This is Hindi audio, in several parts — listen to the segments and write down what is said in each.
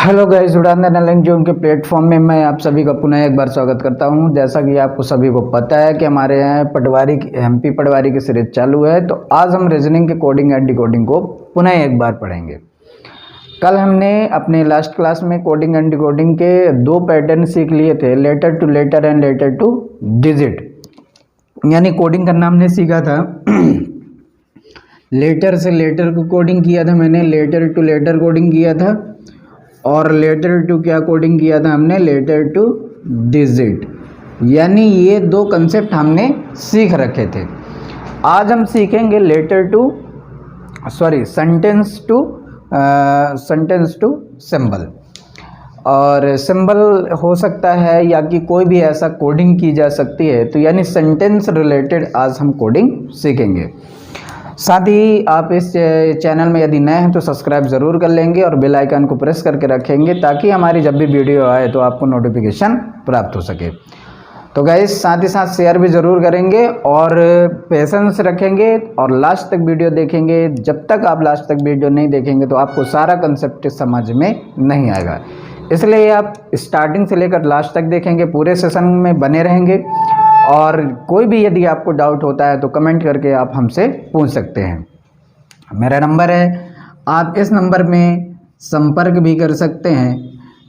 हेलो गाइस, उड़ान लर्निंग जोन के प्लेटफॉर्म में मैं आप सभी का पुनः एक बार स्वागत करता हूं। जैसा कि आपको सभी को पता है कि हमारे यहाँ पटवारी एमपी पटवारी की सीरीज चालू है, तो आज हम रीजनिंग के कोडिंग एंड डिकोडिंग को पुनः एक बार पढ़ेंगे। कल हमने अपने लास्ट क्लास में कोडिंग एंड डिकोडिंग के दो पैटर्न सीख लिए थे, letter to letter and letter to digit. यानी कोडिंग करना हमने सीखा था लेटर से लेटर को कोडिंग किया था मैंने, लेटर टू लेटर कोडिंग किया था, और लेटर टू क्या कोडिंग किया था हमने, लेटर टू डिजिट। यानी ये दो कंसेप्ट हमने सीख रखे थे। आज हम सीखेंगे सेंटेंस टू सिंबल। और सिंबल हो सकता है या कि कोई भी ऐसा कोडिंग की जा सकती है, तो यानी सेंटेंस रिलेटेड आज हम कोडिंग सीखेंगे। साथ ही आप इस चैनल में यदि नए हैं तो सब्सक्राइब ज़रूर कर लेंगे और बेल आइकन को प्रेस करके रखेंगे, ताकि हमारी जब भी वीडियो आए तो आपको नोटिफिकेशन प्राप्त हो सके। तो गाइस, साथ ही साथ शेयर भी ज़रूर करेंगे और पेशेंस रखेंगे और लास्ट तक वीडियो देखेंगे। जब तक आप लास्ट तक वीडियो नहीं देखेंगे तो आपको सारा कंसेप्ट समझ में नहीं आएगा, इसलिए आप स्टार्टिंग से लेकर लास्ट तक देखेंगे, पूरे सेशन में बने रहेंगे। और कोई भी यदि आपको डाउट होता है तो कमेंट करके आप हमसे पूछ सकते हैं। मेरा नंबर है, आप इस नंबर में संपर्क भी कर सकते हैं,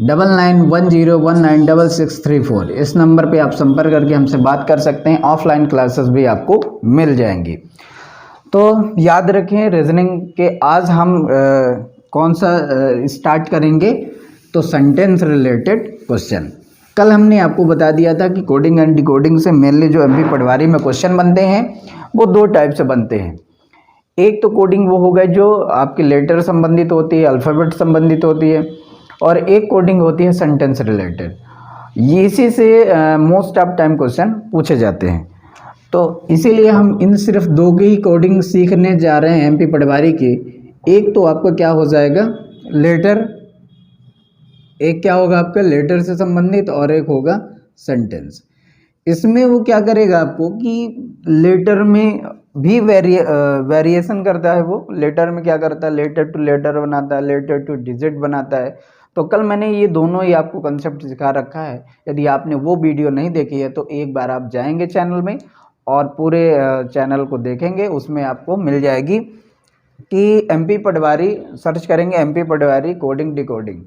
9910196634। इस नंबर पे आप संपर्क करके हमसे बात कर सकते हैं। ऑफलाइन क्लासेस भी आपको मिल जाएंगी। तो याद रखें, रीजनिंग के आज हम कौन सा स्टार्ट करेंगे, तो सेंटेंस रिलेटेड क्वेश्चन। कल हमने आपको बता दिया था कि कोडिंग एंड डिकोडिंग से मेनली जो एमपी पटवारी में क्वेश्चन बनते हैं वो दो टाइप से बनते हैं। एक तो कोडिंग वो होगा जो आपके लेटर संबंधित होती है, अल्फ़ाबेट संबंधित होती है, और एक कोडिंग होती है सेंटेंस रिलेटेड। इसी से मोस्ट ऑफ टाइम क्वेश्चन पूछे जाते हैं। तो इसीलिए हम इन सिर्फ दो की ही कोडिंग सीखने जा रहे हैं एमपी पटवारी की। एक तो आपका क्या हो जाएगा, लेटर, एक क्या होगा आपका लेटर से संबंधित, और एक होगा सेंटेंस। इसमें वो क्या करेगा आपको कि लेटर में भी वेरिएशन करता है। वो लेटर में क्या करता है, लेटर टू लेटर बनाता है, लेटर टू डिजिट बनाता है। तो कल मैंने ये दोनों ही आपको कंसेप्ट सिखा रखा है। यदि आपने वो वीडियो नहीं देखी है तो एक बार आप जाएंगे चैनल में और पूरे चैनल को देखेंगे, उसमें आपको मिल जाएगी कि एमपी पटवारी, सर्च करेंगे एमपी पटवारी कोडिंग डिकोडिंग,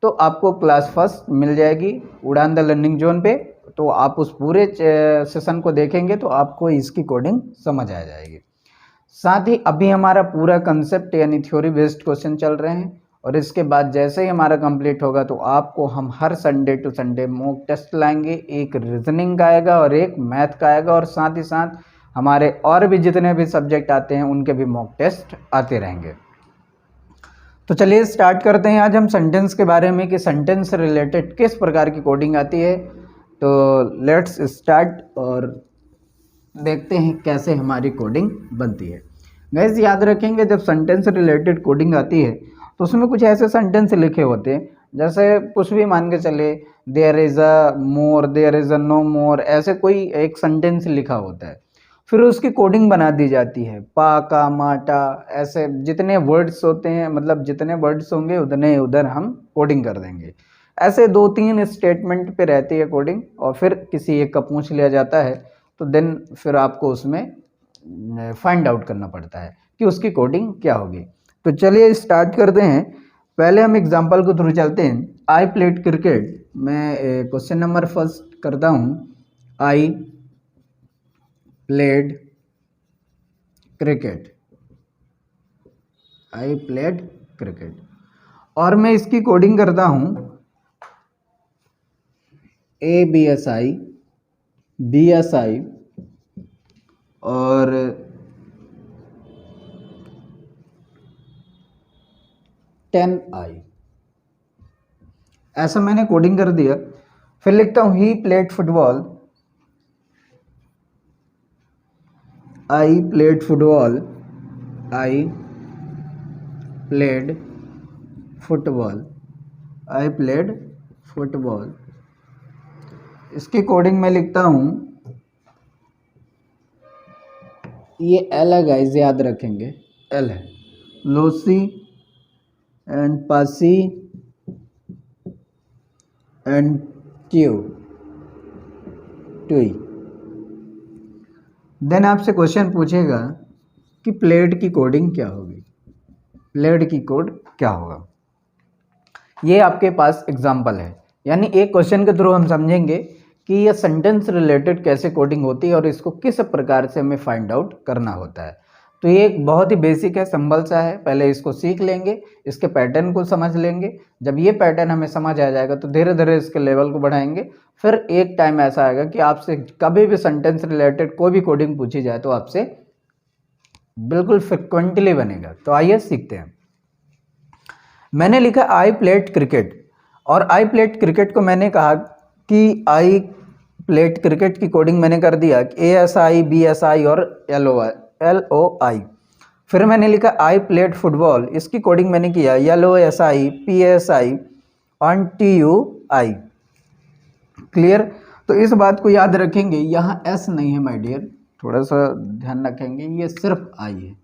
तो आपको क्लास फर्स्ट मिल जाएगी उड़ान द लर्निंग जोन पे। तो आप उस पूरे सेशन को देखेंगे तो आपको इसकी कोडिंग समझ आ जाएगी। साथ ही अभी हमारा पूरा कंसेप्ट यानी थ्योरी बेस्ड क्वेश्चन चल रहे हैं, और इसके बाद जैसे ही हमारा कंप्लीट होगा तो आपको हम हर Sunday to Sunday mock test लाएंगे। एक रीजनिंग का आएगा और एक मैथ का आएगा, और साथ ही साथ हमारे और भी जितने भी सब्जेक्ट आते हैं उनके भी मॉक टेस्ट आते रहेंगे। तो चलिए स्टार्ट करते हैं आज हम सेंटेंस के बारे में कि सेंटेंस से रिलेटेड किस प्रकार की कोडिंग आती है। तो लेट्स स्टार्ट और देखते हैं कैसे हमारी कोडिंग बनती है। गाइस, याद रखेंगे जब सेंटेंस से रिलेटेड कोडिंग आती है तो उसमें कुछ ऐसे सेंटेंस लिखे होते हैं, जैसे कुछ भी मान के चले, there is a more, there is a no more, ऐसे कोई एक सेंटेंस लिखा होता है। फिर उसकी कोडिंग बना दी जाती है, पा का माटा, ऐसे जितने वर्ड्स होते हैं, मतलब जितने वर्ड्स होंगे उतने उधर हम कोडिंग कर देंगे। ऐसे दो तीन स्टेटमेंट पे रहती है कोडिंग, और फिर किसी एक का पूछ लिया जाता है, तो देन फिर आपको उसमें फाइंड आउट करना पड़ता है कि उसकी कोडिंग क्या होगी। तो चलिए स्टार्ट करते हैं। पहले हम एग्जांपल को थ्रू चलते हैं। I played cricket. मैं क्वेश्चन नंबर फर्स्ट करता हूँ, I played cricket, I played cricket, और मैं इसकी कोडिंग करता हूं ABSI, BSI और TEN-I। ऐसा मैंने कोडिंग कर दिया। फिर लिखता हूं he played football, I played football, I played football, I played football. इसकी कोडिंग में लिखता हूँ, ये एल है गाइस, याद रखेंगे एल है, लोसी एंड पासी N Q to E. Then आपसे क्वेश्चन पूछेगा कि प्लेट की कोडिंग क्या होगी, प्लेट की कोड क्या होगा। ये आपके पास एग्जाम्पल है, यानी एक क्वेश्चन के थ्रू हम समझेंगे कि ये सेंटेंस रिलेटेड कैसे कोडिंग होती है और इसको किस प्रकार से हमें फाइंड आउट करना होता है। तो ये एक बहुत ही बेसिक है, सिंपल सा है। पहले इसको सीख लेंगे, इसके पैटर्न को समझ लेंगे। जब ये पैटर्न हमें समझ आ जाएगा तो धीरे धीरे इसके लेवल को बढ़ाएंगे। फिर एक टाइम ऐसा आएगा कि आपसे कभी भी सेंटेंस रिलेटेड कोई भी कोडिंग पूछी जाए तो आपसे बिल्कुल फ्रिक्वेंटली बनेगा। तो आइए सीखते हैं। मैंने लिखा आई प्लेड क्रिकेट, और आई प्लेड क्रिकेट को मैंने कहा कि आई प्लेड क्रिकेट की कोडिंग मैंने कर दिया ASI BSI और LOI। फिर मैंने लिखा आई प्लेड फुटबॉल, इसकी कोडिंग मैंने किया LOSI PSI और TUI। क्लियर। तो इस बात को याद रखेंगे, यहाँ S नहीं है माय डियर, थोड़ा सा ध्यान रखेंगे, ये सिर्फ आई है,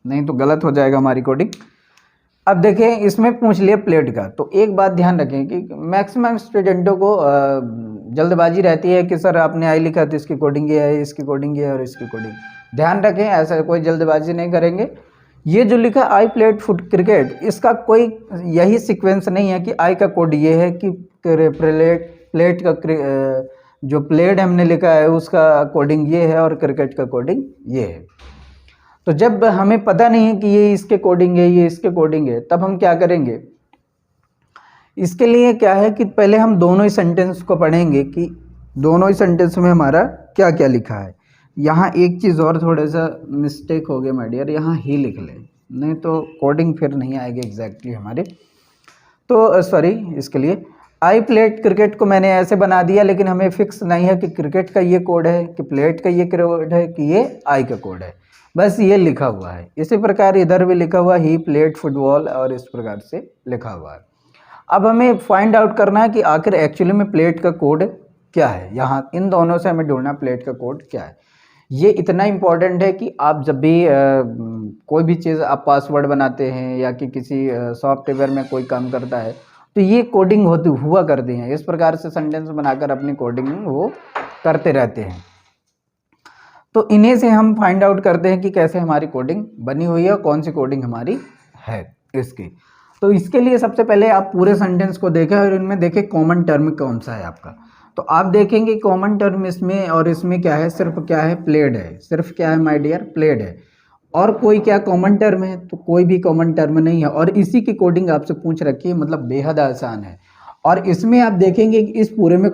नहीं तो गलत हो जाएगा हमारी कोडिंग। अब देखें, इसमें पूछ लिया प्लेट का, तो एक बात ध्यान रखें कि मैक्सिमम स्टूडेंटों को जल्दबाजी रहती है कि सर आपने आई लिखा तो इसकी कोडिंग ये है, इसकी कोडिंग ये है और इसकी कोडिंग। ध्यान रखें, ऐसा कोई जल्दबाजी नहीं करेंगे। ये जो लिखा आई प्लेड फुट क्रिकेट, इसका कोई यही सीक्वेंस नहीं है कि आई का कोड ये है कि प्लेट का जो प्लेट हमने लिखा है उसका कोडिंग ये है और क्रिकेट का कोडिंग ये है। तो जब हमें पता नहीं है कि ये इसके कोडिंग है, ये इसके कोडिंग है, तब हम क्या करेंगे, इसके लिए क्या है कि पहले हम दोनों ही सेंटेंस को पढ़ेंगे कि दोनों ही सेंटेंस में हमारा क्या क्या लिखा है। यहाँ एक चीज़ और थोड़ा सा मिस्टेक हो गया माय डियर, यहाँ ही लिख लें, नहीं तो कोडिंग फिर नहीं आएगी एग्जैक्टली हमारी। तो सॉरी, इसके लिए आई प्लेट क्रिकेट को मैंने ऐसे बना दिया, लेकिन हमें फिक्स नहीं है कि क्रिकेट का ये कोड है कि प्लेट का ये कोड है कि ये आई का कोड है, बस ये लिखा हुआ है। इसी प्रकार इधर भी लिखा हुआ ही प्लेट फुटबॉल और इस प्रकार से लिखा हुआ है। अब हमें फाइंड आउट करना है कि आखिर एक्चुअली में प्लेट का कोड क्या है। यहाँ इन दोनों से हमें ढूंढना प्लेट का कोड क्या है। ये इतना इम्पोर्टेंट है कि आप जब भी कोई भी चीज़ आप पासवर्ड बनाते हैं या कि किसी सॉफ्टवेयर में कोई काम करता है तो ये कोडिंग हुआ करती हैं। इस प्रकार से सेंटेंस बनाकर अपनी कोडिंग वो करते रहते हैं। तो इन्हीं से हम फाइंड आउट करते हैं कि कैसे हमारी कोडिंग बनी हुई है और कौन सी कोडिंग हमारी है इसकी। तो इसके लिए सबसे पहले आप पूरे सेंटेंस को देखें और इनमें देखें कॉमन टर्म कौन सा है आपका। तो आप देखेंगे कॉमन टर्म इसमें और इसमें क्या है, सिर्फ क्या है, प्लेड है। सिर्फ क्या है माय डियर, प्लेड है। और कोई क्या कॉमन टर्म है, तो कोई भी कॉमन टर्म नहीं है। और इसी की कोडिंग आपसे पूछ रखी है, मतलब बेहद आसान है। और इसमें आप देखेंगे कि इस पूरे में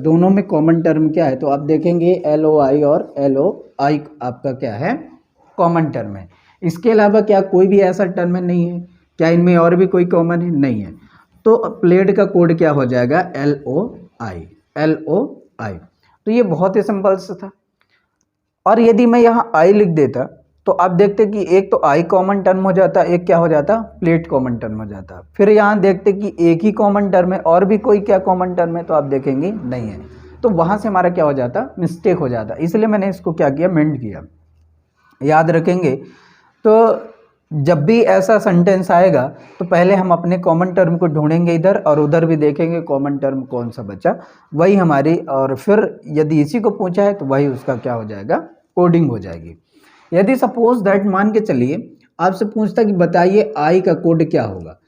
दोनों में कॉमन टर्म क्या है, तो आप देखेंगे LOI और LOI आपका क्या है, कॉमन टर्म है। इसके अलावा क्या कोई भी ऐसा टर्म नहीं है, क्या इनमें और भी कोई कॉमन है, नहीं है। तो प्लेड का कोड क्या हो जाएगा, LOI। तो ये बहुत ही सिंपल सा था। और यदि मैं यहाँ आई लिख देता तो आप देखते कि एक तो आई कॉमन टर्म हो जाता, एक क्या हो जाता, प्लेट कॉमन टर्म हो जाता। फिर यहाँ देखते कि एक ही कॉमन टर्म है और भी कोई क्या कॉमन टर्म है, तो आप देखेंगे नहीं है। तो वहाँ से हमारा क्या हो जाता, मिस्टेक हो जाता। इसलिए मैंने इसको क्या किया, मेंड किया। याद रखेंगे। तो जब भी ऐसा सेंटेंस आएगा तो पहले हम अपने कॉमन टर्म को ढूंढेंगे इधर और उधर भी देखेंगे कॉमन टर्म कौन सा बचा, वही हमारी। और फिर यदि इसी को पूछा है तो वही उसका क्या हो जाएगा, कोडिंग हो जाएगी। यदि सपोज दैट मान के चलिए आपसे पूछता कि बताइए आई का कोड क्या होगा,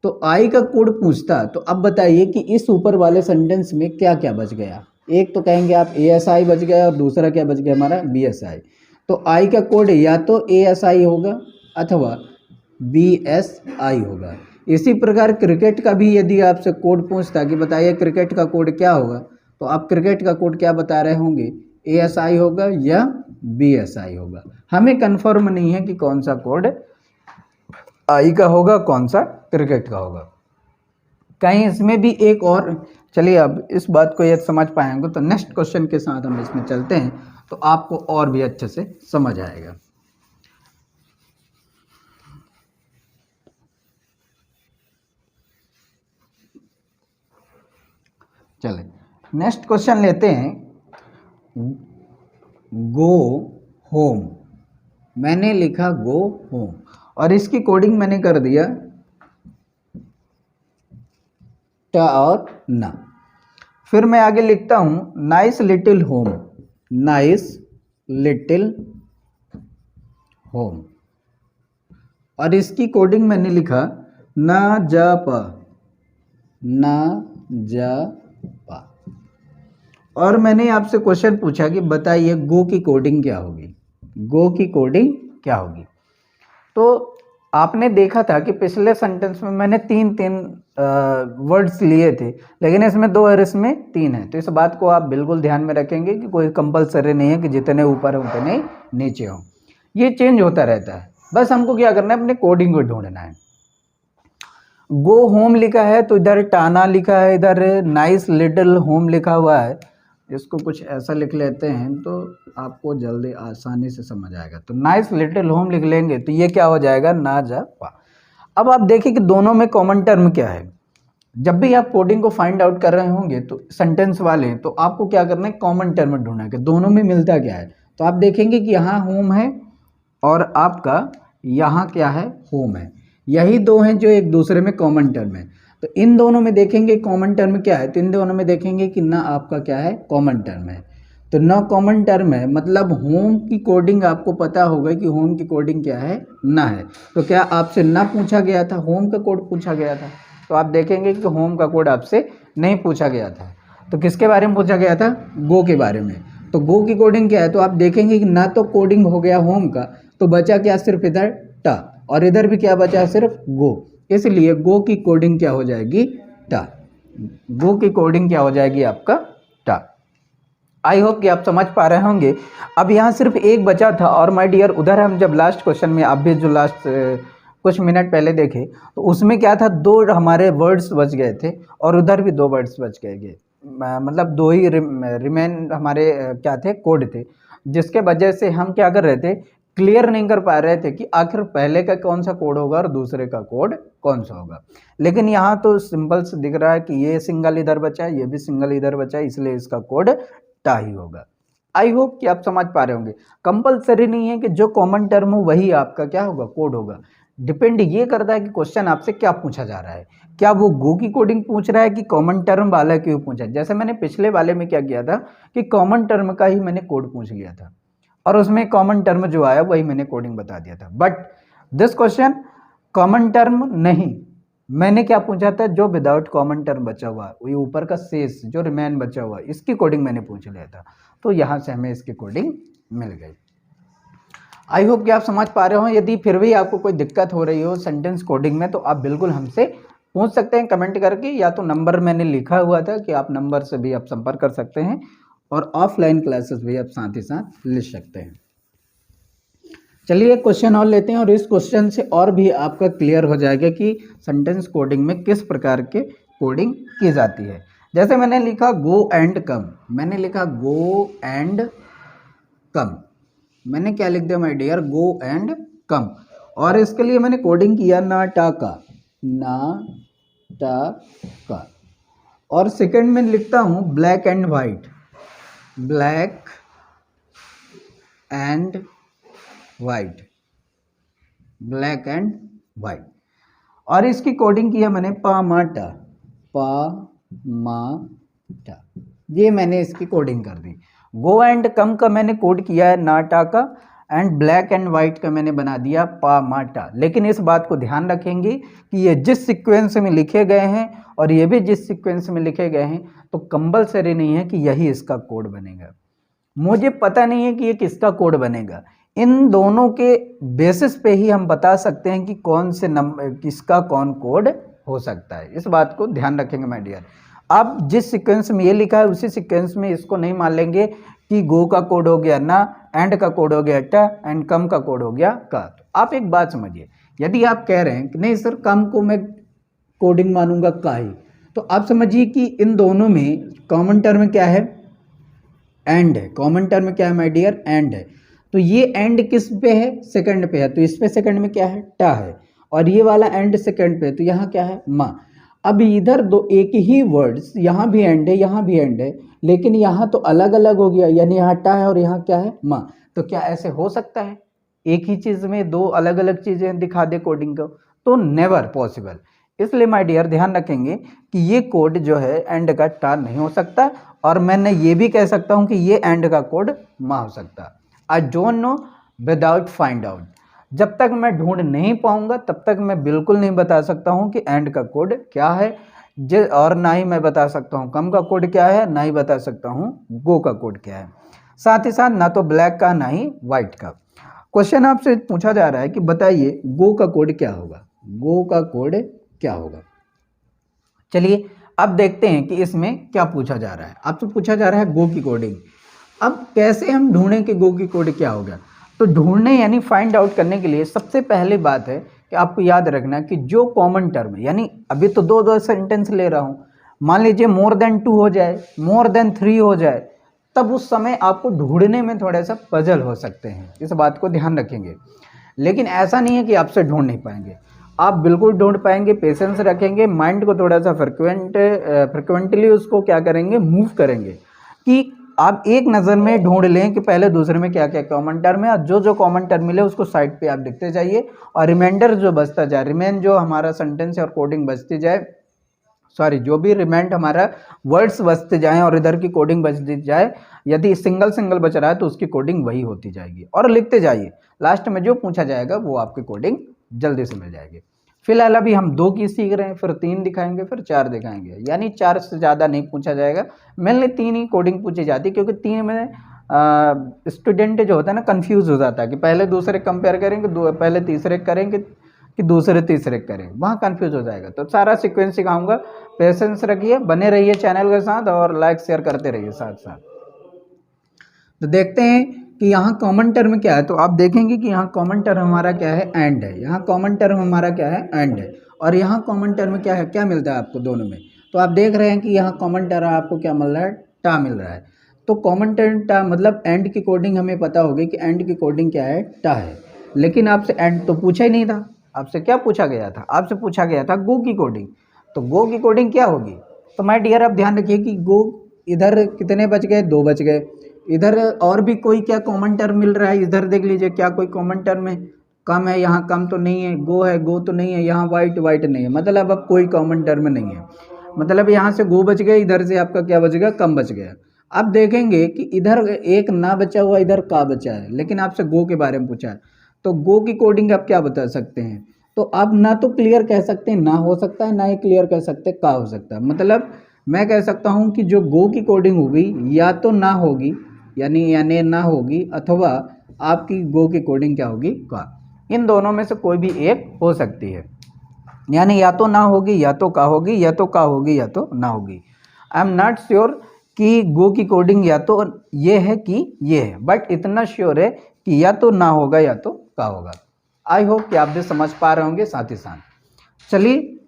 तो आई का कोड पूछता, तो अब बताइए कि इस ऊपर वाले सेंटेंस में क्या क्या बच गया। एक तो कहेंगे आप ASI बच गया और दूसरा क्या बच गया हमारा, BSI। तो आई का कोड या तो ASI होगा अथवा BSI होगा। इसी प्रकार क्रिकेट का भी यदि आपसे कोड पूछता कि बताइए क्रिकेट का कोड क्या होगा, तो आप क्रिकेट का कोड क्या बता रहे होंगे, ASI होगा या BSI होगा। हमें कंफर्म नहीं है कि कौन सा कोड आई का होगा, कौन सा क्रिकेट का होगा। कहीं इसमें भी एक और, चलिए अब इस बात को यदि समझ पाएंगे तो नेक्स्ट क्वेश्चन के साथ हम इसमें चलते हैं, तो आपको और भी अच्छे से समझ आएगा। चले नेक्स्ट क्वेश्चन लेते हैं। गो होम, मैंने लिखा गो होम और इसकी कोडिंग मैंने कर दिया ट और ना। फिर मैं आगे लिखता हूँ nice little home, nice little home, और इसकी कोडिंग मैंने लिखा ना जा पा, ना जा पा। और मैंने आपसे क्वेश्चन पूछा कि बताइए गो की कोडिंग क्या होगी, गो की कोडिंग क्या होगी। तो आपने देखा था कि पिछले सेंटेंस में मैंने तीन तीन वर्ड्स लिए थे, लेकिन इसमें दो और इसमें तीन है। तो इस बात को आप बिल्कुल ध्यान में रखेंगे कि कोई कंपलसरी नहीं है कि जितने ऊपर हो उतने नीचे हो, ये चेंज होता रहता है। बस हमको क्या करना है, अपने कोडिंग को ढूंढना है। गो होम लिखा है तो इधर टाना लिखा है, इधर नाइस लिटिल होम लिखा हुआ है। इसको कुछ ऐसा लिख लेते हैं तो आपको जल्दी आसानी से समझ आएगा। तो नाइस लिटिल होम लिख लेंगे तो ये क्या हो जाएगा, ना जा पा। अब आप देखिए कि दोनों में कॉमन टर्म क्या है। जब भी आप कोडिंग को फाइंड आउट कर रहे होंगे तो सेंटेंस वाले, तो आपको क्या करना है, कॉमन टर्म ढूंढना है कि दोनों में मिलता क्या है। तो आप देखेंगे कि यहाँ होम है और आपका यहाँ क्या है, होम है। यही दो हैं जो एक दूसरे में कॉमन टर्म है। तो इन दोनों में देखेंगे कॉमन टर्म क्या है, तो इन दोनों में देखेंगे कि ना आपका क्या है, कॉमन टर्म है। तो ना कॉमन टर्म है मतलब होम की कोडिंग आपको पता होगा कि होम की कोडिंग क्या है, ना है। तो क्या आपसे ना पूछा गया था, होम का कोड पूछा गया था। तो आप देखेंगे कि होम का कोड आपसे नहीं पूछा गया था। तो किसके बारे में पूछा गया था, गो के बारे में। तो गो की कोडिंग क्या है, तो आप देखेंगे कि ना तो कोडिंग हो गया होम का, तो बचा क्या, सिर्फ इधर टा, और इधर भी क्या बचा, सिर्फ गो। इसलिए गो की कोडिंग क्या हो जाएगी, टा। गो की कोडिंग क्या हो जाएगी आपका, टा। आई होप कि आप समझ पा रहे होंगे। अब यहाँ सिर्फ एक बचा था, और माय डियर उधर हम जब लास्ट क्वेश्चन में, आप भी जो लास्ट कुछ मिनट पहले देखे, तो उसमें क्या था, दो हमारे वर्ड्स बच गए थे और उधर भी दो वर्ड्स बच गए। मतलब दो ही रिमेन हमारे क्या थे, कोड थे, जिसके वजह से हम क्या कर रहे थे, क्लियर नहीं कर पा रहे थे कि आखिर पहले का कौन सा कोड होगा और दूसरे का कोड कौन सा होगा। लेकिन यहाँ तो सिंपल से दिख रहा है कि ये सिंगल इधर बचा है, ये भी सिंगल इधर बचा है, इसलिए इसका कोड टा ही होगा। आई होप कि आप समझ पा रहे होंगे। कंपलसरी नहीं है कि जो कॉमन टर्म हो वही आपका क्या होगा, कोड होगा। डिपेंड ये करता है कि क्वेश्चन आपसे क्या पूछा जा रहा है, क्या वो गो की कोडिंग पूछ रहा है कि कॉमन टर्म वाला क्यों पूछा है। जैसे मैंने पिछले वाले में क्या किया था कि कॉमन टर्म का ही मैंने कोड पूछ लिया था, और उसमें कॉमन टर्म जो आया वही मैंने कोडिंग बता दिया था। But this question common term नहीं, मैंने क्या पूछा था, जो विदाउट कॉमन टर्म बचा हुआ, वही ऊपर का शेष जो रिमेन बचा हुआ, इसकी कोडिंग मैंने पूछ लिया था। तो यहाँ से हमें इसकी कोडिंग मिल गई। आई होप कि आप समझ पा रहे हो। यदि फिर भी आपको कोई दिक्कत हो रही हो सेंटेंस कोडिंग में, तो आप बिल्कुल हमसे पूछ सकते हैं कमेंट करके, या तो नंबर मैंने लिखा हुआ था कि आप नंबर से भी आप संपर्क कर सकते हैं, और ऑफलाइन क्लासेस भी आप साथ ही साथ ले सकते हैं। चलिए एक क्वेश्चन और लेते हैं, और इस क्वेश्चन से और भी आपका क्लियर हो जाएगा कि सेंटेंस कोडिंग में किस प्रकार के कोडिंग की जाती है। जैसे मैंने लिखा गो एंड कम, मैंने लिखा गो एंड कम, मैंने क्या लिख दिया my dear, go and come. और इसके लिए मैंने कोडिंग किया ना टा का, ना टा का। और सेकंड में लिखता हूँ black and white, black and white, black and white. और इसकी कोडिंग किया मैंने पा मा टा, पा मा टा, ये मैंने इसकी कोडिंग कर दी। गो एंड कम का मैंने कोड किया है नाटा का, एंड ब्लैक एंड वाइट का मैंने बना दिया पा मा टा। लेकिन इस बात को ध्यान रखेंगे कि ये जिस सीक्वेंस में लिखे गए हैं और ये भी जिस सीक्वेंस में लिखे गए हैं, तो कंपलसरी नहीं है कि यही इसका कोड बनेगा। मुझे पता नहीं है कि ये किसका कोड बनेगा, इन दोनों के बेसिस पे ही हम बता सकते हैं कि कौन से नंबर किसका कौन कोड हो सकता है। इस बात को ध्यान रखेंगे माय डियर। आप जिस सीक्वेंस में ये लिखा है उसी सीक्वेंस में इसको नहीं मान लेंगे कि गो का कोड हो गया ना, एंड का कोड हो गया टा, एंड कम का कोड हो गया का। तो आप एक बात समझिए, यदि आप कह रहे हैं कि नहीं सर कम को मैं कोडिंग मानूंगा का ही, तो आप समझिए कि इन दोनों में कॉमन टर्म क्या है, एंड है। कॉमन टर्म क्या है माय डियर, एंड है। तो ये एंड किस पे है, सेकंड पे है, तो इस पे सेकंड में क्या है, टा है। और ये वाला एंड सेकंड पे, तो यहाँ क्या है, मा। अब इधर दो एक ही वर्ड्स, यहाँ भी एंड है यहाँ भी एंड है, लेकिन यहाँ तो अलग अलग हो गया, यानी यहाँ टा है और यहाँ क्या है, मा। तो क्या ऐसे हो सकता है एक ही चीज में दो अलग अलग चीजें दिखा दे कोडिंग को, तो नेवर पॉसिबल। इसलिए माय डियर ध्यान रखेंगे कि ये कोड जो है एंड का टा नहीं हो सकता, और मैंने ये भी कह सकता हूँ कि ये एंड का कोड मा हो सकता। I don't know without find out. जब तक मैं ढूंढ नहीं पाऊंगा तब तक मैं बिल्कुल नहीं बता सकता हूँ कि एंड का कोड क्या है, और ना ही मैं बता सकता हूँ कम का कोड क्या है, ना ही बता सकता हूँ गो का कोड क्या है, साथ ही साथ ना तो ब्लैक का ना ही वाइट का। क्वेश्चन आपसे पूछा जा रहा है कि बताइए गो का कोड क्या होगा, गो का कोड क्या होगा। चलिए अब देखते हैं कि इसमें क्या पूछा जा रहा है। आपसे पूछा जा रहा है गो की कोडिंग। अब कैसे हम ढूंढें कि गो की कोड क्या होगा। तो ढूंढने यानी फाइंड आउट करने के लिए सबसे पहली बात है कि आपको याद रखना कि जो कॉमन टर्म है, यानी अभी तो दो सेंटेंस ले रहा हूँ, मान लीजिए मोर देन 2 हो जाए, मोर देन 3 हो जाए, तब उस समय आपको ढूंढने में थोड़ा सा पजल हो सकते हैं, इस बात को ध्यान रखेंगे। लेकिन ऐसा नहीं है कि आपसे ढूंढ नहीं पाएंगे, आप बिल्कुल ढूंढ पाएंगे, पेशेंस रखेंगे, माइंड को थोड़ा सा फ्रिक्वेंटली उसको क्या करेंगे, मूव करेंगे, कि आप एक नज़र में ढूंढ लें कि पहले दूसरे में क्या क्या कॉमन टर्म है, और जो जो कॉमन टर्म मिले उसको साइड पे आप लिखते जाइए, और रिमाइंडर जो बचता जाए, रिमेन जो हमारा सेंटेंस और कोडिंग बचती जाए, सॉरी जो भी रिमाइंड हमारा वर्ड्स बचते जाएं और इधर की कोडिंग बचती जाए, यदि सिंगल सिंगल बच रहा है तो उसकी कोडिंग वही होती जाएगी, और लिखते जाइए, लास्ट में जो पूछा जाएगा वो आपकी कोडिंग जल्दी से मिल जाएगी। फिलहाल अभी हम 2 की सीख रहे हैं, फिर 3 दिखाएंगे, फिर 4 दिखाएंगे, यानी 4 से ज़्यादा नहीं पूछा जाएगा। मेनली 3 ही कोडिंग पूछी जाती है, क्योंकि 3 में स्टूडेंट जो होता है ना कंफ्यूज हो जाता है कि पहले दूसरे कंपेयर करेंगे, पहले तीसरे करेंगे कि दूसरे तीसरे करें, वहाँ कंफ्यूज हो जाएगा। तो सारा सीक्वेंस सिखाऊंगा, पेशेंस रखिए, बने रहिए चैनल के साथ और लाइक शेयर करते रहिए साथ साथ। तो देखते हैं कि यहाँ कॉमन टर्म क्या है। तो आप देखेंगे कि यहाँ कॉमन टर्म हमारा क्या है, एंड है। यहाँ कॉमन टर्म हमारा क्या है, एंड है। और यहाँ कॉमन टर्म क्या है, क्या मिलता है आपको दोनों में। तो आप देख रहे हैं कि यहाँ कॉमन टर्म आपको क्या मिल रहा है, टा मिल रहा है। तो कॉमन टर्म टा मतलब एंड की कोडिंग हमें पता होगी कि एंड की कोडिंग क्या है, टा है। लेकिन आपसे एंड तो पूछा ही नहीं था, आपसे क्या पूछा गया था, आपसे पूछा गया था गो की कोडिंग। तो गो की कोडिंग क्या होगी। तो माय डियर आप ध्यान रखिए कि गो इधर कितने बच गए, 2 बच गए। इधर और भी कोई क्या कॉमन टर्म मिल रहा है, इधर देख लीजिए क्या कोई कॉमन टर्म है, कम है, यहाँ कम तो नहीं है, गो है, गो तो नहीं है, यहाँ वाइट वाइट नहीं है, मतलब अब कोई कॉमन टर्म नहीं है। मतलब यहाँ से गो बच गए, इधर से आपका क्या बच गया, कम बच गया। अब देखेंगे कि इधर एक ना बचा हुआ, इधर का बचा है, लेकिन आपसे गो के बारे में पूछा है। तो गो की कोडिंग आप क्या बता सकते हैं। तो आप ना तो क्लियर कह सकते हैं ना हो सकता है, ना ही क्लियर कह सकते का हो सकता है। मतलब मैं कह सकता हूँ कि जो गो की कोडिंग होगी या तो ना होगी, यानी ना होगी, अथवा आपकी गो की कोडिंग क्या होगी, का। इन दोनों में से कोई भी एक हो सकती है, यानी या तो ना होगी या तो का होगी, या तो का होगी या तो ना होगी। आई एम नॉट श्योर कि गो की कोडिंग या तो ये है कि ये है, बट इतना श्योर है कि या तो ना होगा या तो का होगा। आई होप कि आप भी समझ पा रहे होंगे साथ ही साथ। चलिए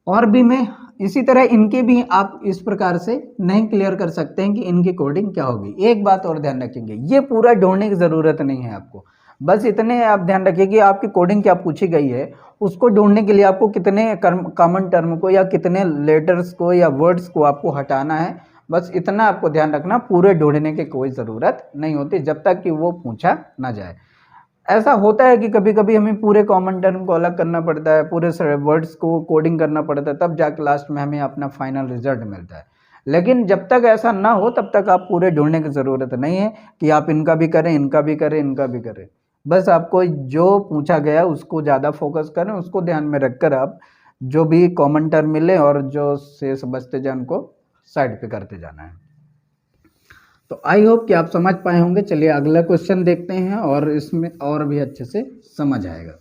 और भी मैं इसी तरह इनके भी आप इस प्रकार से नहीं क्लियर कर सकते हैं कि इनकी कोडिंग क्या होगी। एक बात और ध्यान रखेंगे, ये पूरा ढूंढने की ज़रूरत नहीं है आपको, बस इतने आप ध्यान रखिए कि आपकी कोडिंग क्या पूछी गई है, उसको ढूंढने के लिए आपको कितने कॉमन टर्म को या कितने लेटर्स को या वर्ड्स को आपको हटाना है, बस इतना आपको ध्यान रखना। पूरे ढूंढने की कोई ज़रूरत नहीं होती जब तक कि वो पूछा ना जाए। ऐसा होता है कि कभी कभी हमें पूरे कॉमन टर्म को अलग करना पड़ता है, पूरे वर्ड्स को कोडिंग करना पड़ता है, तब जाके लास्ट में हमें अपना फाइनल रिजल्ट मिलता है। लेकिन जब तक ऐसा ना हो तब तक आप पूरे ढूंढने की ज़रूरत नहीं है कि आप इनका भी करें, इनका भी करें, इनका भी करें। बस आपको जो पूछा गया उसको ज़्यादा फोकस करें, उसको ध्यान में रखकर आप जो भी कॉमन टर्म मिले और जो शेष बचते जाए उनको साइड पे करते जाना है। तो आई होप कि आप समझ पाए होंगे। चलिए अगला क्वेश्चन देखते हैं और इसमें और भी अच्छे से समझ आएगा।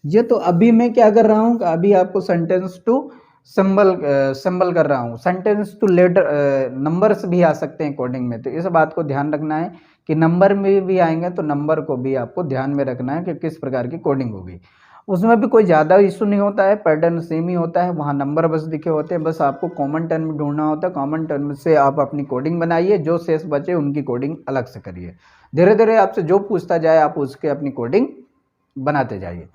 ये तो अभी मैं क्या कर रहा हूँ, अभी आपको सेंटेंस टू सिंबल कर रहा हूँ। सेंटेंस टू लेटर नंबर्स भी आ सकते हैं कोडिंग में, तो इस बात को ध्यान रखना है कि नंबर में भी आएंगे तो नंबर को भी आपको ध्यान में रखना है कि किस प्रकार की कोडिंग होगी। उसमें भी कोई ज़्यादा इशू नहीं होता है, पैटर्न सेम ही होता है, वहाँ नंबर बस दिखे होते हैं, बस आपको कॉमन टर्म ढूंढना होता है। कॉमन टर्म से आप अपनी कोडिंग बनाइए, जो शेष बचे उनकी कोडिंग अलग से करिए। धीरे धीरे आपसे जो पूछता जाए आप उसके अपनी कोडिंग बनाते जाइए।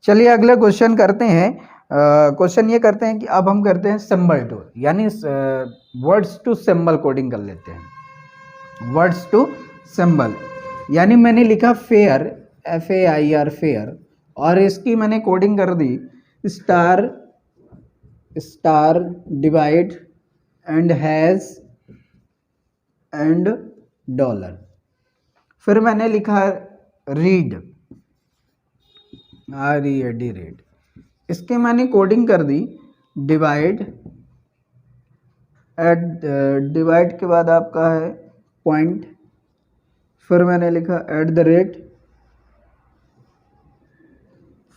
चलिए अगले क्वेश्चन करते हैं। क्वेश्चन ये करते हैं कि अब हम करते हैं सिंबल टू, यानी वर्ड्स टू सिंबल कोडिंग कर लेते हैं। वर्ड्स टू सिंबल यानी मैंने लिखा फेयर, FAIR फेयर, और इसकी मैंने कोडिंग कर दी star star divide and hash and dollar. फिर मैंने लिखा रीड, READ रीड। इसके मैंने कोडिंग कर दी डिवाइड, डिवाइड के बाद आपका है पॉइंट, फिर मैंने लिखा एट द रेट,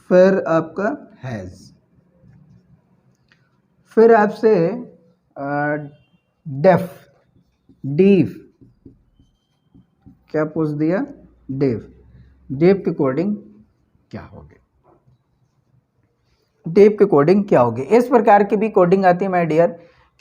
फिर आपका हैज़। फिर आपसे डेफ, डीफ क्या पूछ दिया, डेफ। डेफ की कोडिंग क्या होगी, डेफ की कोडिंग क्या होगी। इस प्रकार की भी कोडिंग आती है माय डियर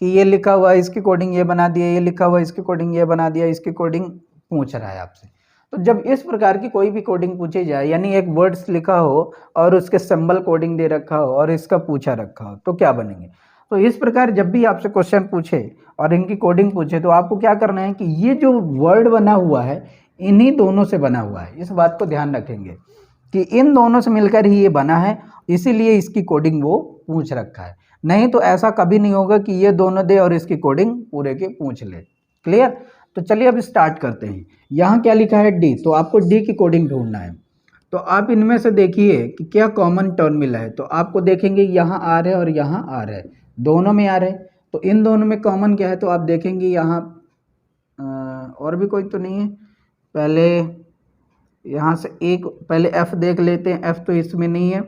कि ये लिखा हुआ है इसकी कोडिंग ये बना दिया, ये लिखा हुआ है इसकी कोडिंग ये बना दिया, इसकी कोडिंग पूछ रहा है आपसे। तो जब इस प्रकार की कोई भी कोडिंग पूछी जाए, यानी एक वर्ड्स लिखा हो और उसके सिंबल कोडिंग दे रखा हो और इसका पूछा रखा हो, तो क्या बनेंगे। तो इस प्रकार जब भी आपसे क्वेश्चन पूछे और इनकी कोडिंग पूछे, तो आपको क्या करना है कि ये जो वर्ड बना हुआ है इन्हीं दोनों से बना हुआ है। इस बात को ध्यान रखेंगे कि इन दोनों से मिलकर ही ये बना है, इसीलिए इसकी कोडिंग वो पूछ रखा है। नहीं तो ऐसा कभी नहीं होगा कि ये दोनों दे और इसकी कोडिंग पूरे के पूछ ले। क्लियर। तो चलिए अब स्टार्ट करते हैं। यहाँ क्या लिखा है डी, तो आपको डी की कोडिंग ढूंढना है। तो आप इनमें से देखिए कि क्या कॉमन टर्म मिला है। तो आपको देखेंगे यहाँ आर है और यहाँ आर है, दोनों में आर है। तो इन दोनों में कॉमन क्या है, तो आप देखेंगे यहाँ और भी कोई तो नहीं है। पहले यहाँ से एक, पहले एफ देख लेते हैं, एफ तो इसमें नहीं है।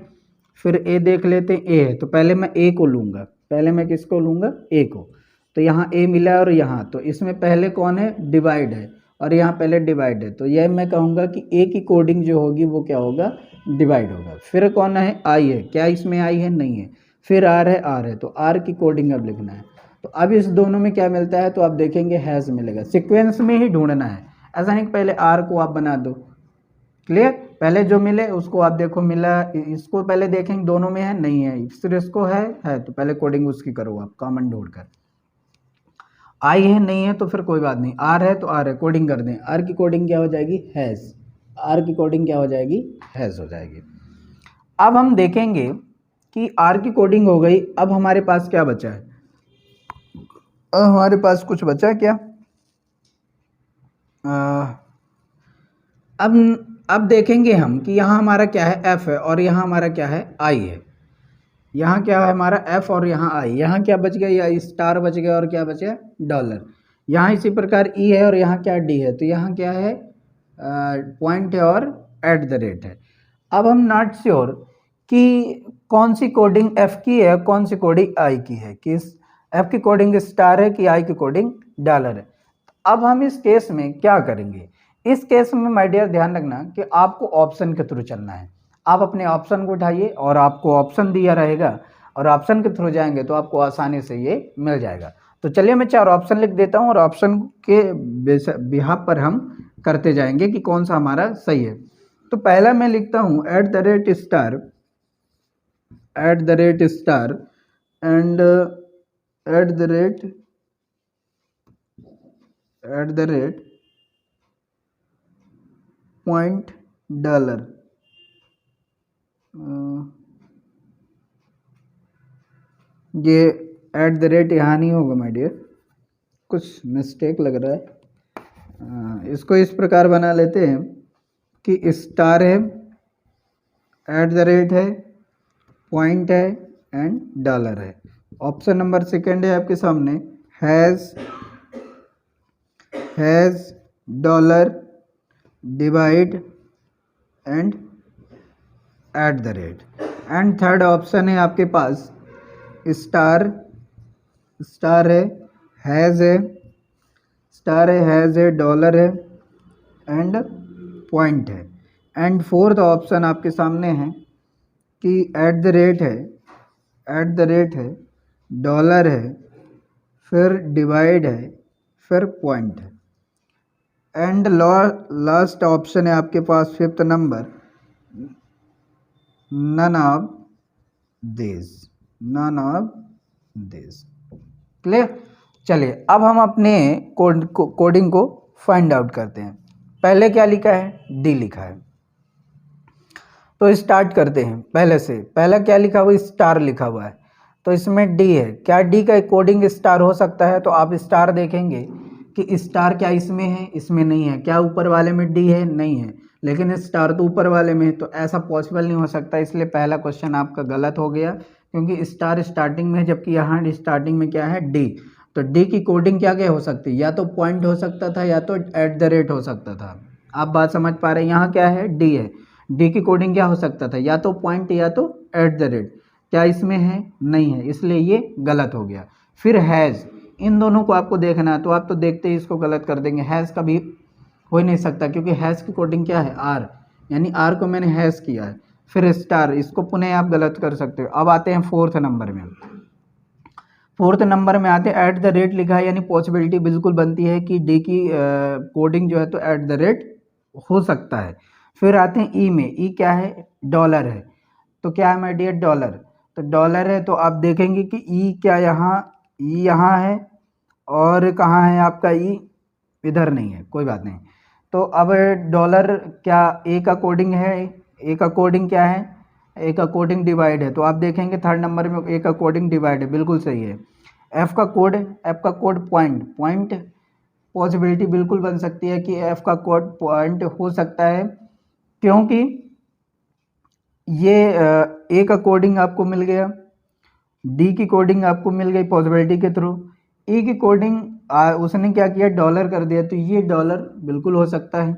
फिर ए देख लेते हैं, ए है। तो पहले मैं ए को लूँगा, पहले मैं किसको लूँगा, ए को। तो यहाँ ए मिला है और यहाँ, तो इसमें पहले कौन है, डिवाइड है, और यहाँ पहले डिवाइड है। तो यह मैं कहूँगा कि ए की कोडिंग जो होगी वो क्या होगा, डिवाइड होगा। फिर कौन है, आई है, क्या इसमें आई है, नहीं है। फिर आर है, आर है, तो आर की कोडिंग अब लिखना है। तो अब इस दोनों में क्या मिलता है, तो आप देखेंगे हैज़ मिलेगा। सिक्वेंस में ही ढूंढना है, ऐसा नहीं कि पहले आर को आप बना दो। क्लियर। पहले जो मिले उसको आप देखो, मिला, इसको पहले देखेंगे दोनों में है, नहीं है, फिर इसको है, तो पहले कोडिंग उसकी करो आप कॉमन ढूंढकर। आई है, नहीं है, तो फिर कोई बात नहीं। आर है तो आर है, कोडिंग कर दें। आर की कोडिंग क्या हो जाएगी, हैज़। आर की कोडिंग क्या हो जाएगी, हैज़ हो जाएगी। अब हम देखेंगे कि आर की कोडिंग हो गई। अब हमारे पास क्या बचा है, हमारे पास कुछ बचा क्या, अब देखेंगे हम कि यहाँ हमारा क्या है, एफ है, और यहाँ हमारा क्या है, आई है। यहाँ क्या है हमारा एफ और यहाँ आई। यहाँ क्या बच गया, या स्टार बच गया, और क्या बचा, डॉलर। यहाँ इसी प्रकार ई है और यहाँ क्या डी है। तो यहाँ क्या है, पॉइंट है और एट द रेट है। अब हम नॉट श्योर कि कौन सी कोडिंग एफ की है, कौन सी कोडिंग आई की है, कि एफ की कोडिंग स्टार है कि आई की कोडिंग डॉलर है। अब हम इस केस में क्या करेंगे, इस केस में माय डियर ध्यान रखना कि आपको ऑप्शन के थ्रू चलना है। आप अपने ऑप्शन को उठाइए और आपको ऑप्शन दिया रहेगा, और ऑप्शन के थ्रू जाएंगे तो आपको आसानी से ये मिल जाएगा। तो चलिए मैं 4 ऑप्शन लिख देता हूँ और ऑप्शन के बिहाफ पर हम करते जाएंगे कि कौन सा हमारा सही है। तो पहला मैं लिखता हूँ at the rate star, at the rate star and at the rate point dollar. ये एट द रेट यहाँ नहीं होगा माय डियर, कुछ मिस्टेक लग रहा है। इसको इस प्रकार बना लेते हैं कि स्टार है, एट द रेट है, पॉइंट है एंड डॉलर है। ऑप्शन नंबर सेकंड है आपके सामने, has dollar divide and at the rate. And third option है आपके पास स्टार, स्टार है, हैज़ है, स्टार है, हैज़ है, डॉलर है एंड पॉइंट है। एंड फोर्थ ऑप्शन आपके सामने है कि एट द रेट है, एट द रेट है, डॉलर है, फिर डिवाइड है, फिर पॉइंट है। एंड लास्ट ऑप्शन है आपके पास fifth number, none of this, none of this. Clear. चलिए अब हम अपने कोडिंग को फाइंड आउट करते हैं। पहले क्या लिखा है, डी लिखा है, तो स्टार्ट करते हैं पहले से। पहला क्या लिखा हुआ, स्टार लिखा हुआ है, तो इसमें डी है। क्या डी का कोडिंग स्टार हो सकता है? तो आप स्टार देखेंगे कि स्टार क्या इसमें है? इसमें नहीं है। क्या ऊपर वाले में डी है? नहीं है। लेकिन स्टार तो ऊपर वाले में है, तो ऐसा पॉसिबल नहीं हो सकता। इसलिए पहला क्वेश्चन आपका गलत हो गया, क्योंकि स्टार स्टार्टिंग में है, जबकि यहाँ स्टार्टिंग में क्या है? डी। तो डी की कोडिंग क्या क्या हो सकती है? या तो पॉइंट हो सकता था, या तो एट द रेट हो सकता था। आप बात समझ पा रहे हैं? यहाँ क्या है? डी है। डी की कोडिंग क्या हो सकता था? या तो पॉइंट या तो एट द रेट। क्या इसमें है? नहीं है, इसलिए ये गलत हो गया। फिर हैज़, इन दोनों को आपको देखना है, तो आप तो देखते ही इसको गलत कर देंगे। हैज़ कभी हो ही नहीं सकता, क्योंकि हैज़ की कोडिंग क्या है? आर, यानी आर को मैंने हैज़ किया है। फिर स्टार, इसको पुनः आप गलत कर सकते हो। अब आते हैं फोर्थ नंबर में। फोर्थ नंबर में आते हैं एट द रेट लिखा है, यानी पॉसिबिलिटी बिल्कुल बनती है कि डी की कोडिंग जो है तो एट द रेट हो सकता है। फिर आते हैं ई में। ई क्या है? डॉलर है। तो क्या है माय डियर? डॉलर। तो डॉलर है, तो आप देखेंगे कि ई क्या यहाँ, ई यहाँ है, और कहाँ है आपका ई? इधर नहीं है, कोई बात नहीं। तो अब डॉलर क्या ए का कोडिंग है? ए का कोडिंग क्या है? ए का कोडिंग डिवाइड है। तो आप देखेंगे थर्ड नंबर में ए का कोडिंग डिवाइड है, बिल्कुल सही है। एफ का कोड, एफ का कोड पॉइंट, पॉइंट पॉसिबिलिटी बिल्कुल बन सकती है कि एफ का कोड पॉइंट हो सकता है, क्योंकि ये ए का कोडिंग आपको मिल गया, डी की कोडिंग आपको मिल गई पॉसिबिलिटी के थ्रू, ई की कोडिंग उसने क्या किया? डॉलर कर दिया। तो ये डॉलर बिल्कुल हो सकता है,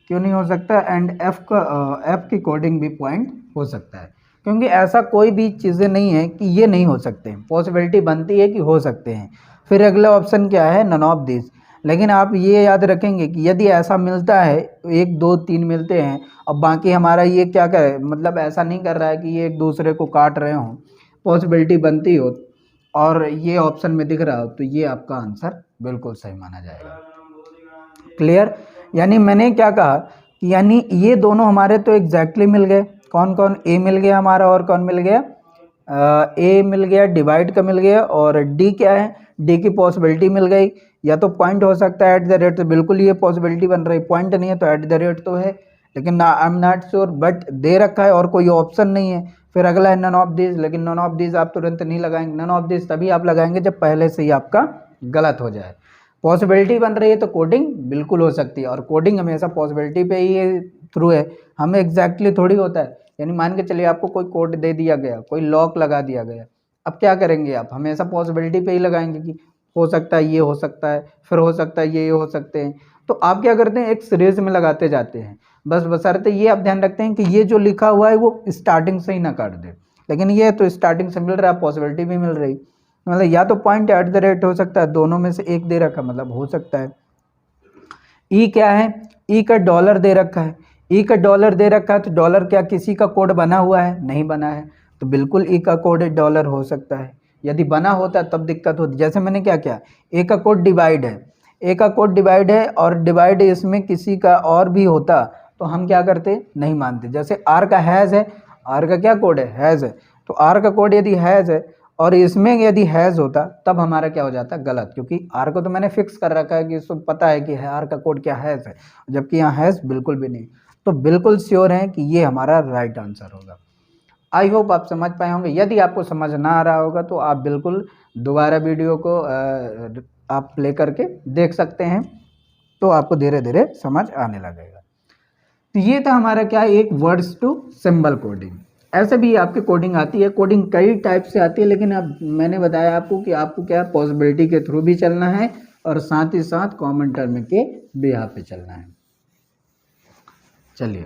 क्यों नहीं हो सकता? एंड एफ का एफ की कोडिंग भी पॉइंट हो सकता है, क्योंकि ऐसा कोई भी चीज़ें नहीं है कि ये नहीं हो सकते हैं, पॉसिबिलिटी बनती है कि हो सकते हैं। फिर अगला ऑप्शन क्या है? None of this. लेकिन आप ये याद रखेंगे कि यदि ऐसा मिलता है, 1 2 3 मिलते हैं, और बाकी हमारा ये क्या करे, मतलब ऐसा नहीं कर रहा है कि ये एक दूसरे को काट रहे हों, पॉसिबिलिटी बनती हो और ये ऑप्शन में दिख रहा हो, तो ये आपका आंसर बिल्कुल सही माना जाएगा। क्लियर? यानी मैंने क्या कहा कि यानी ये दोनों हमारे तो एग्जैक्टली मिल गए। कौन कौन? ए मिल गया हमारा, और कौन मिल गया? ए मिल गया, डिवाइड का मिल गया, और डी क्या है? डी की पॉसिबिलिटी मिल गई। या तो पॉइंट हो सकता है एट द रेट, तो बिल्कुल ये पॉसिबिलिटी बन रही। पॉइंट नहीं है तो एट द रेट तो है, लेकिन I am not sure, but they रखा है और कोई ऑप्शन नहीं है। फिर अगला है नन ऑफ दिस, लेकिन नन ऑफ दिस आप तुरंत नहीं लगाएंगे। नन ऑफ दिस तभी आप लगाएंगे जब पहले से ही आपका गलत हो जाए। पॉसिबिलिटी बन रही है तो कोडिंग बिल्कुल हो सकती है, और कोडिंग हमेशा पॉसिबिलिटी पे ही थ्रू है, हमें एग्जैक्टली थोड़ी होता है। यानी मान के चलिए आपको कोई कोड दे दिया गया, कोई लॉक लगा दिया गया, अब क्या करेंगे आप? हमेशा पॉसिबिलिटी पे ही लगाएंगे कि हो सकता है ये हो सकता है, फिर हो सकता है ये हो सकते हैं। तो आप क्या करते हैं? एक सीरीज में लगाते जाते हैं, बस बशर्ते ये आप ध्यान रखते हैं कि ये जो लिखा हुआ है वो स्टार्टिंग से ही ना काट दे। लेकिन ये तो स्टार्टिंग से मिल रहा है, पॉसिबिलिटी भी मिल रही, मतलब या तो पॉइंट एट द रेट हो सकता है, दोनों में से एक दे रखा, मतलब हो सकता है। ई क्या है? ई का डॉलर दे रखा है। ई का डॉलर दे रखा है, तो डॉलर क्या किसी का कोड बना हुआ है? नहीं बना है, तो बिल्कुल ई का कोड डॉलर हो सकता है। यदि बना होता तब दिक्कत होती। जैसे मैंने क्या किया, ए का कोड डिवाइड है, ए का कोड डिवाइड है, और डिवाइड इसमें किसी का और भी होता तो हम क्या करते? नहीं मानते। जैसे आर का हैज़ है, आर का क्या कोड है? हैज़ है। तो आर का कोड यदि हैज़ है और इसमें यदि हैज़ होता, तब हमारा क्या हो जाता? गलत, क्योंकि आर को तो मैंने फिक्स कर रखा है कि इसको पता है कि आर का कोड क्या हैज़ है, जबकि यहाँ हैज़ बिल्कुल भी नहीं। तो बिल्कुल श्योर है कि ये हमारा राइट आंसर होगा। आई होप आप समझ पाए होंगे। यदि आपको समझ ना आ रहा होगा तो आप बिल्कुल दोबारा वीडियो को आप प्ले करके देख सकते हैं, तो आपको धीरे धीरे समझ आने लगेगा। तो ये था हमारा क्या, एक वर्ड्स टू सिंबल कोडिंग। ऐसे भी आपकी कोडिंग आती है, कोडिंग कई टाइप से आती है, लेकिन अब मैंने बताया आपको कि आपको क्या पॉसिबिलिटी के थ्रू भी चलना है और साथ ही साथ कॉमन टर्म के बिहाफ पे चलना है। चलिए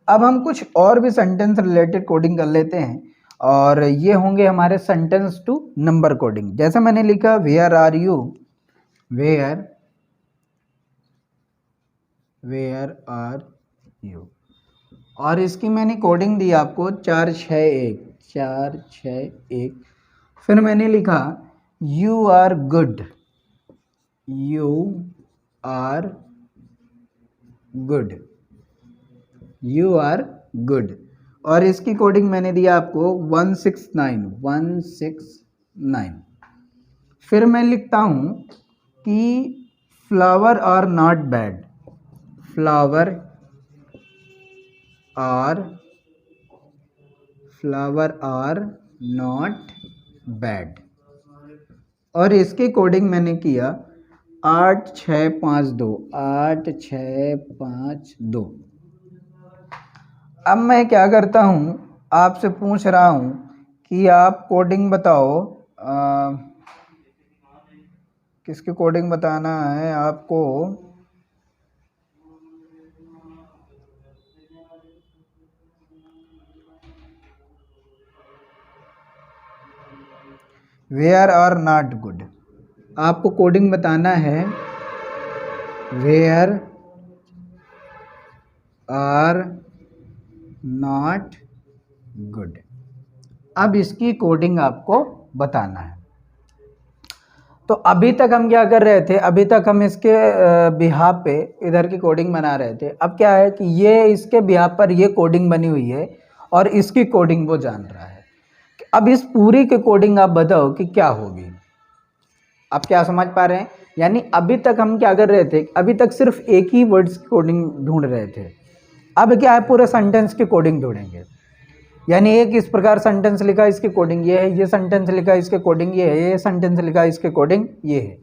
अब हम कुछ और भी सेंटेंस रिलेटेड कोडिंग कर लेते हैं, और ये होंगे हमारे सेंटेंस टू नंबर कोडिंग। जैसे मैंने लिखा where are you, where are you, और इसकी मैंने कोडिंग दी आपको 4 6 1, 4 6 1। फिर मैंने लिखा you are good, you are good, you are good, और इसकी कोडिंग मैंने दिया आपको 169 169। फिर मैं लिखता हूँ कि flower are not bad, flower are not bad. और इसकी कोडिंग मैंने किया 8652, 8652। अब मैं क्या करता हूँ, आपसे पूछ रहा हूँ कि आप कोडिंग बताओ, किसकी कोडिंग बताना है आपको। वेयर आर नॉट गुड, आपको कोडिंग बताना है वेयर आर नॉट गुड। अब इसकी कोडिंग आपको बताना है। तो अभी तक हम क्या कर रहे थे, अभी तक हम इसके बिहाफ पे इधर की कोडिंग बना रहे थे। अब क्या है कि ये इसके बिहाफ पर ये कोडिंग बनी हुई है और इसकी कोडिंग वो जान रहा है। अब इस पूरी की कोडिंग आप बताओ कि क्या होगी। आप क्या समझ पा रहे हैं? यानी अभी तक हम क्या कर रहे थे, अभी तक सिर्फ एक ही वर्ड्स की कोडिंग ढूंढ रहे थे। अब क्या है, पूरे सेंटेंस की कोडिंग ढूंढेंगे। यानी एक इस प्रकार सेंटेंस लिखा, इसकी कोडिंग ये है, ये सेंटेंस लिखा, इसके कोडिंग ये है, ये सेंटेंस लिखा, इसके कोडिंग ये है।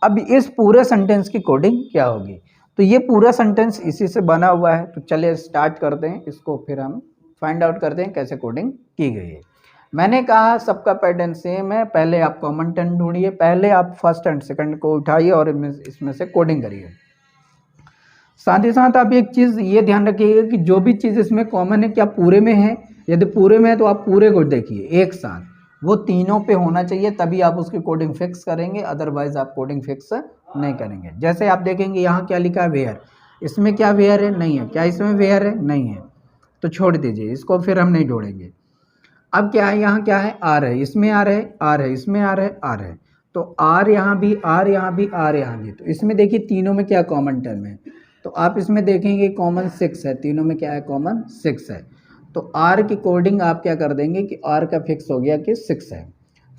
अब इस पूरे सेंटेंस की कोडिंग क्या होगी? तो ये पूरा सेंटेंस इसी से बना हुआ है। तो चलिए स्टार्ट करते हैं इसको, फिर हम फाइंड आउट करते हैं कैसे कोडिंग की गई है। मैंने कहा सबका पैटर्न सेम है, पहले आप कॉमन टर्म ढूंढिए, पहले आप फर्स्ट एंड सेकंड को उठाइए और इसमें से कोडिंग करिए। साथ ही साथ आप एक चीज़ ये ध्यान रखिएगा कि जो भी चीज़ इसमें कॉमन है, क्या पूरे में है? यदि पूरे में है तो आप पूरे को देखिए एक साथ, वो तीनों पे होना चाहिए, तभी आप उसकी कोडिंग फिक्स करेंगे, अदरवाइज आप कोडिंग फिक्स नहीं करेंगे। जैसे आप देखेंगे यहाँ क्या लिखा है, वेयर, इसमें क्या वेयर है? नहीं है। क्या इसमें वेयर है? नहीं है, तो छोड़ दीजिए इसको, फिर हम नहीं जोड़ेंगे। अब क्या है, यहाँ क्या है, आर है, इसमें आर है, आर है, इसमें आर है, आर है, तो आर यहाँ भी, आर यहाँ भी, आर यहाँ भी। तो इसमें देखिए तीनों में क्या कॉमन टर्म है, तो आप इसमें देखेंगे कॉमन 6 है, तीनों में क्या है, कॉमन 6 है। तो आर की कोडिंग आप क्या कर देंगे कि आर का फिक्स हो गया कि 6 है।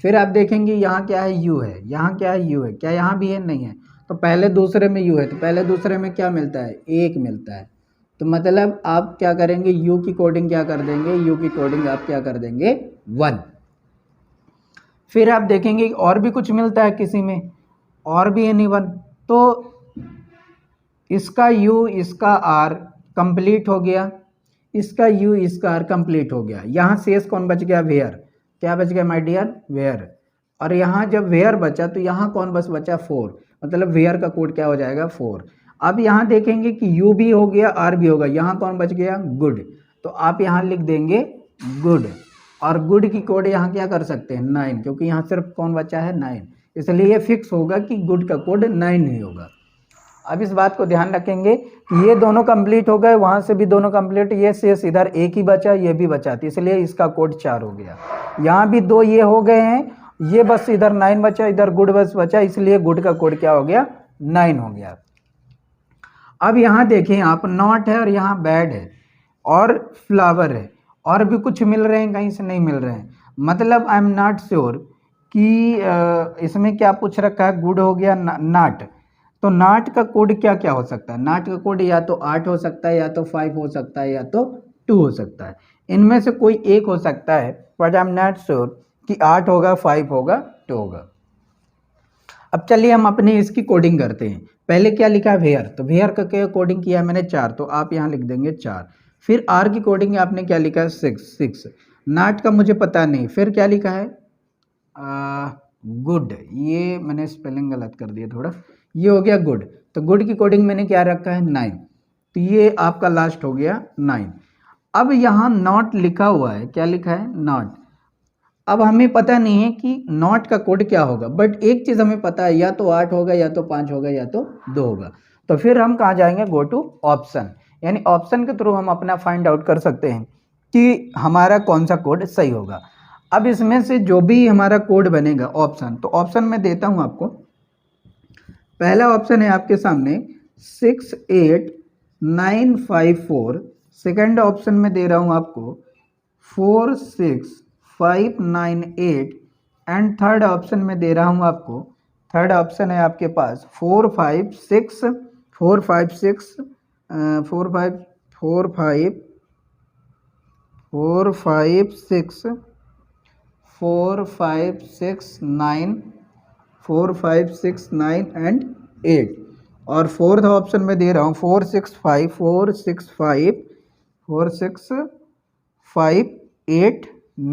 फिर आप देखेंगे यहाँ क्या है, यू है, यहाँ क्या है, यू है, क्या यहाँ भी है? नहीं है। तो पहले दूसरे में यू है, तो पहले दूसरे में क्या मिलता है, 1 मिलता है। तो मतलब आप क्या करेंगे, u की कोडिंग क्या कर देंगे, u की कोडिंग आप क्या कर देंगे, 1। फिर आप देखेंगे और भी कुछ मिलता है किसी में, और भी एनी वन, तो इसका u इसका r कंप्लीट हो गया, इसका u इसका r कंप्लीट हो गया। यहाँ शेष कौन बच गया, वेयर। क्या बच गया माय डियर, वेयर। और यहाँ जब वेयर बचा तो यहाँ कौन बस बचा, 4, मतलब वेयर का कोड क्या हो जाएगा, 4। अब यहाँ देखेंगे कि u भी हो गया, r भी होगा, यहाँ कौन बच गया, गुड। तो आप यहाँ लिख देंगे गुड, और गुड की कोड यहाँ क्या कर सकते हैं, 9, क्योंकि यहाँ सिर्फ कौन बचा है, 9, इसलिए ये फिक्स होगा कि गुड का कोड 9 ही होगा। अब इस बात को ध्यान रखेंगे कि ये दोनों कंप्लीट हो गए, वहाँ से भी दोनों कंप्लीट, ये शेष इधर एक ही बचा, ये भी बचा, तो इसलिए इसका कोड 4 हो गया। यहाँ भी 2 ये हो गए हैं, ये बस इधर 9 बचा, इधर गुड बस बचा, इसलिए गुड का कोड क्या हो गया, 9 हो गया। अब यहाँ देखें आप, नॉट है और यहाँ बैड है और फ्लावर है, और भी कुछ मिल रहे हैं, कहीं से नहीं मिल रहे हैं। मतलब आई एम नॉट श्योर कि इसमें क्या पूछ रखा है, गुड हो गया, नॉट। तो नॉट का कोड क्या क्या हो सकता है, नॉट का कोड या तो 8 हो सकता है, या तो 5 हो सकता है, या तो 2 हो सकता है। इनमें से कोई एक हो सकता है, but I am not sure कि 8 होगा, 5 होगा, 2 होगा। अब चलिए हम अपनी इसकी कोडिंग करते हैं। पहले क्या लिखा है, वेयर, तो वेयर का क्या कोडिंग किया है मैंने, 4, तो आप यहाँ लिख देंगे 4। फिर आर की कोडिंग आपने क्या लिखा है, 6। नॉट का मुझे पता नहीं, फिर क्या लिखा है, गुड, ये मैंने स्पेलिंग गलत कर दिया थोड़ा, ये हो गया गुड। तो गुड की कोडिंग मैंने क्या रखा है, 9, तो ये आपका लास्ट हो गया 9। अब यहाँ नॉट लिखा हुआ है, क्या लिखा है, नॉट। अब हमें पता नहीं है कि नॉट का कोड क्या होगा, बट एक चीज़ हमें पता है, या तो 8 होगा, या तो 5 होगा, या तो 2 होगा। तो फिर हम कहाँ जाएंगे, गो टू ऑप्शन, यानी ऑप्शन के थ्रू हम अपना फाइंड आउट कर सकते हैं कि हमारा कौन सा कोड सही होगा। अब इसमें से जो भी हमारा कोड बनेगा ऑप्शन, तो ऑप्शन में देता हूँ आपको। पहला ऑप्शन है आपके सामने 68954, सेकंड ऑप्शन में दे रहा हूँ आपको 46598, एंड थर्ड ऑप्शन में दे रहा हूँ आपको, थर्ड ऑप्शन है आपके पास 456 456 456 4 5 6 9, 4 5 6 9 एंड 8। और फोर्थ ऑप्शन में दे रहा हूँ 4 6 5 4 6 5 4 6 5 8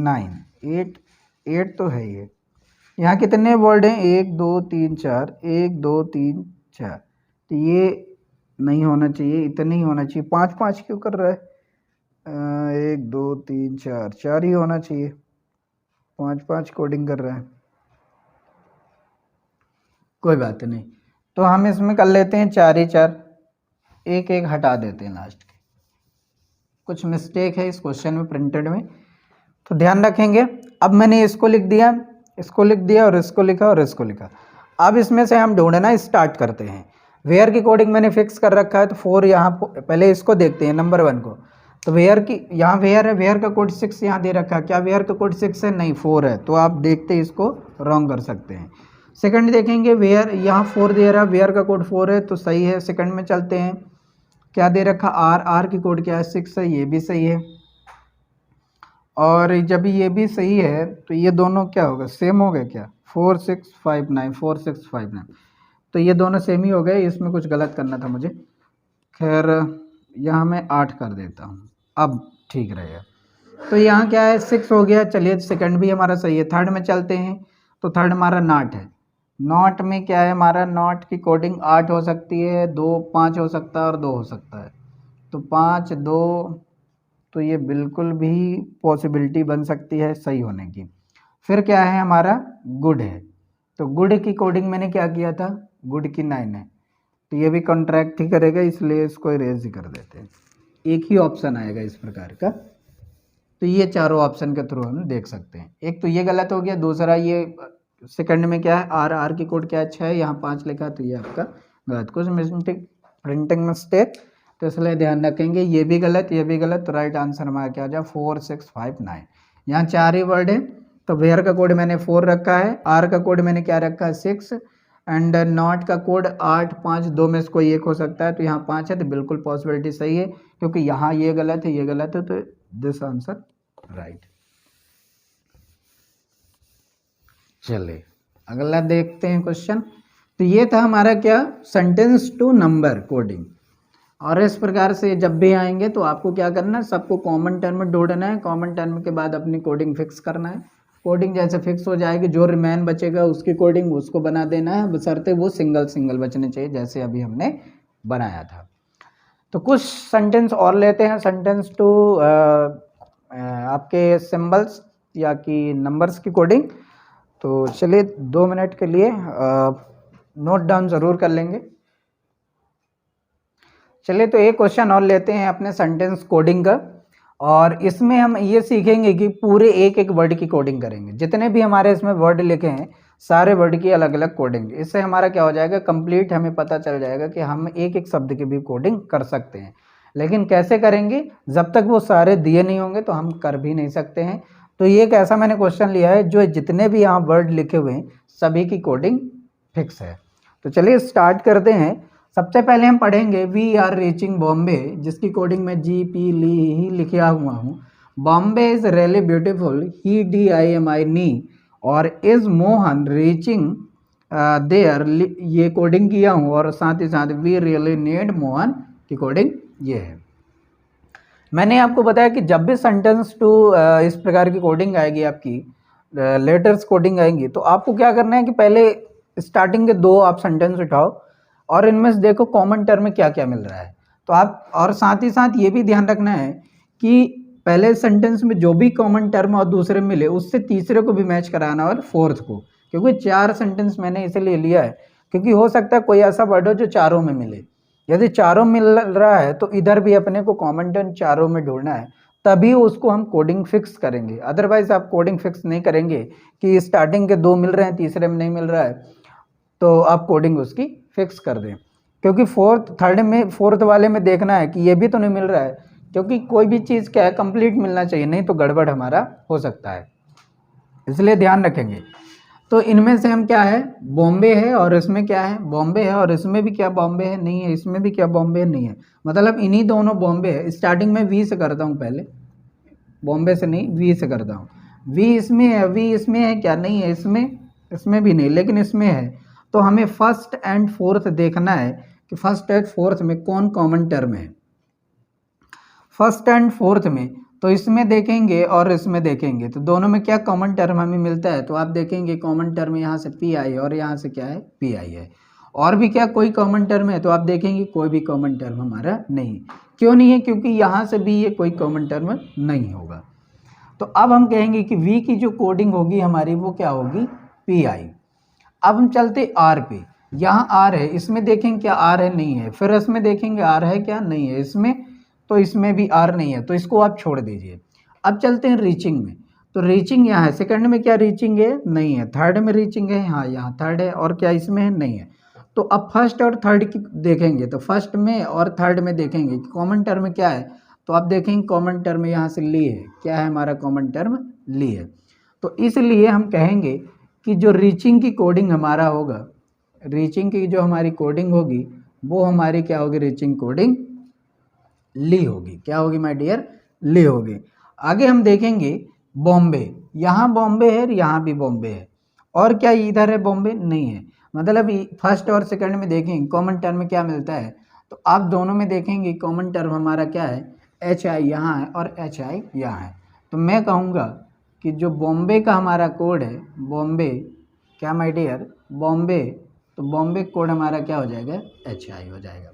9, 8 तो है ये। यहाँ कितने वर्ड हैं? 1 2 3 4, 1 2 3 4। तो ये नहीं होना चाहिए, इतना ही होना चाहिए। 5 5 क्यों कर रहा है? 1 2 3 4, 4 ही होना चाहिए। 5 5 कोडिंग कर रहा है, कोई बात नहीं। तो हम इसमें कर लेते हैं 4 ही 4, एक एक हटा देते हैं लास्ट के। कुछ मिस्टेक है इस क्वेश्चन में प्रिंटेड में, तो ध्यान रखेंगे। अब मैंने इसको लिख दिया, इसको लिख दिया, और इसको लिखा, और इसको लिखा। अब इसमें से हम ढूंढना स्टार्ट करते हैं। वेयर की कोडिंग मैंने फिक्स कर रखा है, तो 4 यहाँ पहले इसको देखते हैं नंबर 1 को। तो वेयर की यहाँ वेयर है, वेयर का कोड 6 यहाँ दे रखा है। क्या वेयर का कोड 6 है? नहीं, 4 है। तो आप देखते इसको रॉन्ग कर सकते हैं। सेकंड देखेंगे, वेयर यहाँ 4 दे रहा है, वेयर का कोड 4 है, तो सही है। सेकंड में चलते हैं, क्या दे रखा? आर की कोड क्या है? 6 है, ये भी सही है। और जब ये भी सही है तो ये दोनों क्या होगा? सेम हो गए क्या? 4 6 5 9, 4 6 5 9, तो ये दोनों सेम ही हो गए। इसमें कुछ गलत करना था मुझे, खैर यहाँ मैं 8 कर देता हूँ, अब ठीक रहेगा। तो यहाँ क्या है? 6 हो गया। चलिए सेकंड भी हमारा सही है। थर्ड में चलते हैं, तो थर्ड हमारा नॉट है। नॉट में क्या है हमारा? नॉट की कोडिंग 8 हो सकती है, 2 5 हो सकता है, और 2 हो सकता है। तो 5 2, तो ये बिल्कुल भी पॉसिबिलिटी बन सकती है सही होने की। फिर क्या है हमारा? गुड है। तो गुड की कोडिंग मैंने क्या किया था? गुड की 9 है, तो ये भी कॉन्ट्रैक्ट ही करेगा, इसलिए इसको इरेज ही कर देते हैं। एक ही ऑप्शन आएगा इस प्रकार का। तो ये चारों ऑप्शन के थ्रू हम देख सकते हैं। एक तो ये गलत हो गया, दूसरा ये सेकंड में क्या है? आर की कोड क्या है? 6 है, यहाँ 5 लिखा, तो ये आपका गलत। कुछ मिस्टेक, प्रिंटिंग मिस्टेक, तो इसलिए ध्यान रखेंगे। ये भी गलत, ये भी गलत। तो राइट आंसर हमारा क्या हो जाए? 4 6 5 9। यहाँ 4 ही वर्ड है, तो वेयर का कोड मैंने 4 रखा है, आर का कोड मैंने क्या रखा है? 6, एंड नॉट का कोड 8 5, 2 में से कोई एक हो सकता है। तो यहाँ 5 है, तो बिल्कुल पॉसिबिलिटी सही है, क्योंकि यहाँ ये गलत है, ये गलत है, तो दिस आंसर राइट। चलिए अगला देखते हैं क्वेश्चन। तो ये था हमारा क्या? Sentence to number coding. और इस प्रकार से जब भी आएंगे तो आपको क्या करना है? सबको कॉमन टर्म में ढूंढना है। कॉमन टर्म के बाद अपनी कोडिंग फिक्स करना है। कोडिंग जैसे फिक्स हो जाएगी, जो रिमेन बचेगा उसकी कोडिंग उसको बना देना है, बशर्ते वो सिंगल सिंगल बचने चाहिए, जैसे अभी हमने बनाया था। तो कुछ सेंटेंस और लेते हैं। सेंटेंस टू आपके सिंबल्स या कि नंबर्स की कोडिंग। तो चलिए 2 मिनट के लिए नोट डाउन ज़रूर कर लेंगे। चलिए तो एक क्वेश्चन और लेते हैं अपने सेंटेंस कोडिंग का, और इसमें हम ये सीखेंगे कि पूरे एक एक वर्ड की कोडिंग करेंगे। जितने भी हमारे इसमें वर्ड लिखे हैं, सारे वर्ड की अलग अलग कोडिंग। इससे हमारा क्या हो जाएगा? कंप्लीट हमें पता चल जाएगा कि हम एक एक शब्द की भी कोडिंग कर सकते हैं। लेकिन कैसे करेंगे? जब तक वो सारे दिए नहीं होंगे तो हम कर भी नहीं सकते हैं। तो ये एक ऐसा मैंने क्वेश्चन लिया है जो जितने भी यहाँ वर्ड लिखे हुए हैं सभी की कोडिंग फिक्स है। तो चलिए स्टार्ट करते हैं। सबसे पहले हम पढ़ेंगे वी आर रीचिंग बॉम्बे, जिसकी कोडिंग में जी पी ली ही लिखा हुआ हूँ। Bombay is really beautiful, he DIMI नी, और इज़ मोहन रीचिंग देयर, ये कोडिंग किया हूँ। और साथ ही साथ वी रियली नीड मोहन की कोडिंग ये है। मैंने आपको बताया कि जब भी सेंटेंस टू इस प्रकार की कोडिंग आएगी, आपकी लेटर्स कोडिंग आएंगी, तो आपको क्या करना है कि पहले स्टार्टिंग के 2 आप सेंटेंस उठाओ और इनमें से देखो कॉमन टर्म में क्या क्या मिल रहा है। तो आप, और साथ ही साथ ये भी ध्यान रखना है कि पहले सेंटेंस में जो भी कॉमन टर्म और दूसरे में मिले उससे तीसरे को भी मैच कराना और फोर्थ को। क्योंकि 4 सेंटेंस मैंने इसलिए लिया है क्योंकि हो सकता है कोई ऐसा वर्ड हो जो चारों में मिले। यदि चारों मिल रहा है तो इधर भी अपने को कॉमन टर्म चारों में ढूंढना है, तभी उसको हम कोडिंग फिक्स करेंगे। अदरवाइज आप कोडिंग फिक्स नहीं करेंगे कि स्टार्टिंग के 2 मिल रहे हैं तीसरे में नहीं मिल रहा है, तो आप कोडिंग उसकी फिक्स कर दें। क्योंकि फोर्थ वाले में देखना है कि ये भी तो नहीं मिल रहा है, क्योंकि कोई भी चीज़ क्या है कंप्लीट मिलना चाहिए, नहीं तो गड़बड़ हमारा हो सकता है, इसलिए ध्यान रखेंगे। तो इनमें से हम क्या है? बॉम्बे है, और इसमें क्या है? बॉम्बे है, और इसमें भी क्या बॉम्बे है? नहीं है। इसमें भी क्या बॉम्बे है? नहीं है। मतलब इन्हीं दोनों बॉम्बे है। स्टार्टिंग में वी से करता हूँ, पहले बॉम्बे से नहीं वी से करता हूँ। वी इसमें है, वी इसमें है क्या? नहीं है इसमें, इसमें भी नहीं, लेकिन इसमें है। तो हमें फर्स्ट एंड फोर्थ देखना है कि फर्स्ट एंड फोर्थ में कौन कॉमन टर्म है। फर्स्ट एंड फोर्थ में तो इसमें देखेंगे और इसमें देखेंगे तो दोनों में क्या कॉमन टर्म हमें मिलता है, तो आप देखेंगे कॉमन टर्म यहाँ से पी आई है और यहाँ से क्या है, पी आई है। और भी क्या कोई कॉमन टर्म है, तो आप देखेंगे कोई भी कॉमन टर्म हमारा नहीं। क्यों नहीं है? क्योंकि यहाँ से भी ये कोई कॉमन टर्म नहीं होगा। तो अब हम कहेंगे कि V की जो कोडिंग होगी हमारी वो क्या होगी, पी आई। अब हम चलते R पे, यहाँ R है, इसमें देखेंगे क्या R है, नहीं है। फिर इसमें देखेंगे R है क्या, नहीं है इसमें, तो इसमें भी R नहीं है, तो इसको आप छोड़ दीजिए। अब चलते हैं रीचिंग में, तो रीचिंग यहाँ है, सेकंड में क्या रीचिंग है, नहीं है। थर्ड में रीचिंग है, हाँ यहाँ थर्ड है, और क्या इसमें है, नहीं है। तो अब फर्स्ट और थर्ड की देखेंगे, तो फर्स्ट में और थर्ड में देखेंगे कॉमन टर्म क्या है, तो आप देखेंगे कॉमन टर्म यहाँ से ली है, क्या है हमारा कॉमन टर्म, ली है। तो इसलिए हम कहेंगे कि जो रीचिंग की कोडिंग हमारा होगा, रीचिंग की जो हमारी कोडिंग होगी वो हमारी क्या होगी, रीचिंग कोडिंग ली होगी। क्या होगी माय डियर, ली होगी। आगे हम देखेंगे बॉम्बे, यहाँ बॉम्बे है, यहाँ भी बॉम्बे है, और क्या इधर है बॉम्बे, नहीं है। मतलब फर्स्ट और सेकंड में देखेंगे कॉमन टर्म में क्या मिलता है, तो आप दोनों में देखेंगे कॉमन टर्म हमारा क्या है, एच आई यहाँ है और एच आई यहाँ है। तो मैं कहूँगा कि जो बॉम्बे का हमारा कोड है, बॉम्बे, क्या माय डियर, बॉम्बे, तो बॉम्बे कोड हमारा क्या हो जाएगा, एच आई हो जाएगा।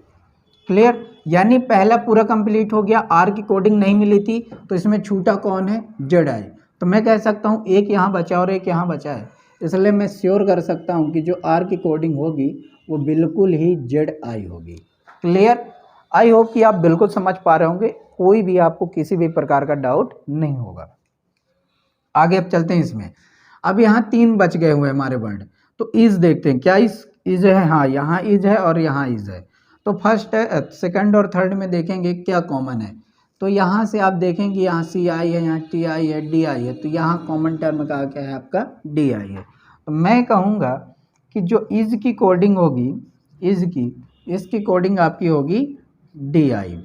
क्लियर? यानी पहला पूरा कंप्लीट हो गया। आर की कोडिंग नहीं मिली थी तो इसमें छूटा कौन है, जेड आई। तो मैं कह सकता हूँ एक यहाँ बचा और एक यहाँ बचा है, इसलिए मैं श्योर कर सकता हूँ कि जो आर की कोडिंग होगी वो बिल्कुल ही जेड आई होगी। क्लियर? आई होप कि आप बिल्कुल समझ पा रहे होंगे, कोई भी आपको किसी भी प्रकार का डाउट नहीं होगा। आगे अब चलते हैं इसमें। अब यहाँ 3 बच गए हुए हमारे वर्ड, तो इज देखते हैं, क्या इज है, हाँ यहाँ इज है और यहाँ इज है। तो फर्स्ट है, सेकंड और थर्ड में देखेंगे क्या कॉमन है, तो यहाँ से आप देखेंगे यहाँ सी आई है, यहाँ टी आई है, डी आई है, तो यहाँ कॉमन टर्म का क्या है आपका, डी आई है। तो मैं कहूँगा कि जो इज की कोडिंग होगी, इज की, इसकी कोडिंग आपकी होगी डी आई।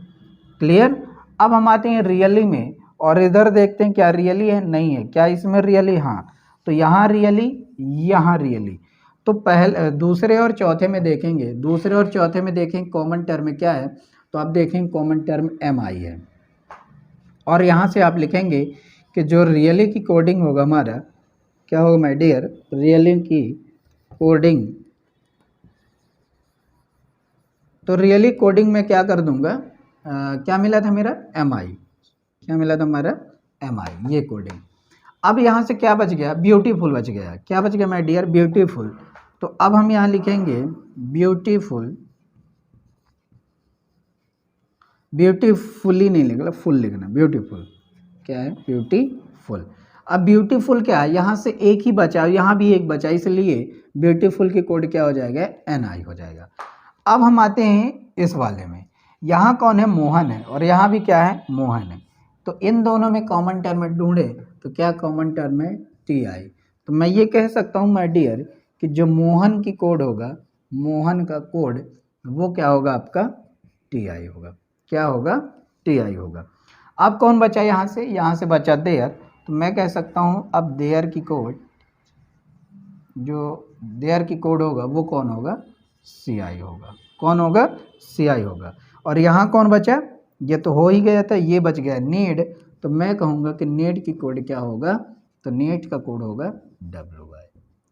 क्लियर? अब हम आते हैं रियली में, और इधर देखते हैं क्या रियली है, नहीं है। क्या इसमें रियली, हाँ, तो यहाँ रियली, यहाँ रियली। तो पहले दूसरे और चौथे में देखेंगे, दूसरे और चौथे में देखेंगे कॉमन टर्म क्या है, तो आप देखेंगे कॉमन टर्म एम आई है। और यहाँ से आप लिखेंगे कि जो रियली की कोडिंग होगा हमारा क्या होगा माय डियर, रियली की कोडिंग, तो रियली कोडिंग में क्या कर दूंगा, क्या मिला था मेरा, एम आई, क्या मिला था हमारा, एम आई, ये कोडिंग। अब यहाँ से क्या बच गया, ब्यूटीफुल बच गया। क्या बच गया माय डियर, ब्यूटीफुल। तो अब हम यहाँ लिखेंगे ब्यूटीफुल, ब्यूटीफुली नहीं लिखना, फुल लिखना, ब्यूटीफुल, क्या है, ब्यूटीफुल। अब ब्यूटीफुल क्या है, यहाँ से एक ही बचा, यहाँ भी एक बचा, इसलिए ब्यूटीफुल की कोड क्या हो जाएगा, एन आई हो जाएगा। अब हम आते हैं इस वाले में, यहाँ कौन है, मोहन है, और यहाँ भी क्या है, मोहन है। तो इन दोनों में कॉमन टर्म ढूंढे तो क्या कॉमन टर्म है, टी आई। तो मैं ये कह सकता हूँ माय डियर कि जो मोहन की कोड होगा, मोहन का कोड वो क्या होगा आपका, टी आई होगा। क्या होगा, टी आई होगा। अब कौन बचा यहाँ से बचा देयर, तो मैं कह सकता हूँ अब देयर की कोड, जो देयर की कोड होगा वो कौन होगा, सी आई होगा। कौन होगा, सी आई होगा। और यहाँ कौन बचा, ये तो हो ही गया था, ये बच गया नीड। तो मैं कहूँगा कि नीड की कोड क्या होगा, तो नीड का कोड होगा डब्ल्यू आई।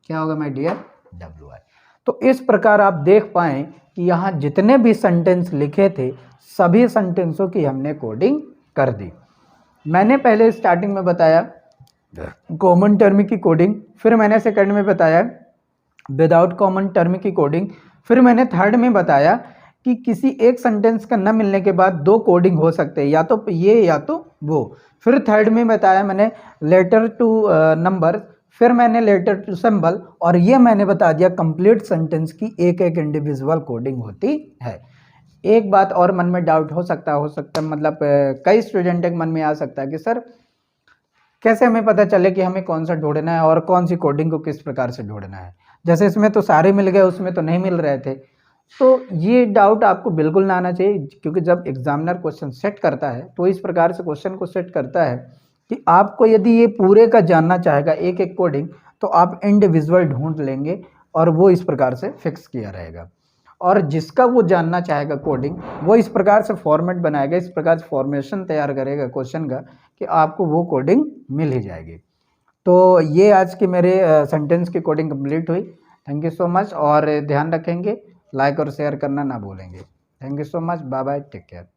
क्या होगा माय डियर, डब्ल्यू आई। तो इस प्रकार आप देख पाएँ कि यहाँ जितने भी सेंटेंस लिखे थे सभी सेंटेंसों की हमने कोडिंग कर दी। मैंने पहले स्टार्टिंग में बताया कॉमन टर्म की कोडिंग, फिर मैंने सेकंड में बताया विदाउट कॉमन टर्म की कोडिंग, फिर मैंने थर्ड में बताया कि किसी एक सेंटेंस का न मिलने के बाद 2 कोडिंग हो सकते हैं, या तो ये या तो वो। फिर थर्ड में बताया मैंने लेटर टू नंबर, फिर मैंने लेटर टू सिंबल, और ये मैंने बता दिया कंप्लीट सेंटेंस की एक एक इंडिविजुअल कोडिंग होती है। एक बात और मन में डाउट हो सकता मतलब कई स्टूडेंट के मन में आ सकता है कि सर कैसे हमें पता चले कि हमें कौन सा ढूंढना है और कौन सी कोडिंग को किस प्रकार से ढूंढना है, जैसे इसमें तो सारे मिल गए उसमें तो नहीं मिल रहे थे। तो ये डाउट आपको बिल्कुल ना आना चाहिए, क्योंकि जब एग्जामिनर क्वेश्चन सेट करता है तो इस प्रकार से क्वेश्चन को सेट करता है कि आपको यदि ये पूरे का जानना चाहेगा एक एक कोडिंग, तो आप इंडिविजुअल ढूंढ लेंगे और वो इस प्रकार से फिक्स किया रहेगा। और जिसका वो जानना चाहेगा कोडिंग, वो इस प्रकार से फॉर्मेट बनाएगा, इस प्रकार से फॉर्मेशन तैयार करेगा क्वेश्चन का कि आपको वो कोडिंग मिल ही जाएगी। तो ये आज की मेरे सेंटेंस की कोडिंग कंप्लीट हुई। थैंक यू सो मच, और ध्यान रखेंगे लाइक और शेयर करना ना भूलेंगे। Thank you so much, bye bye, take care.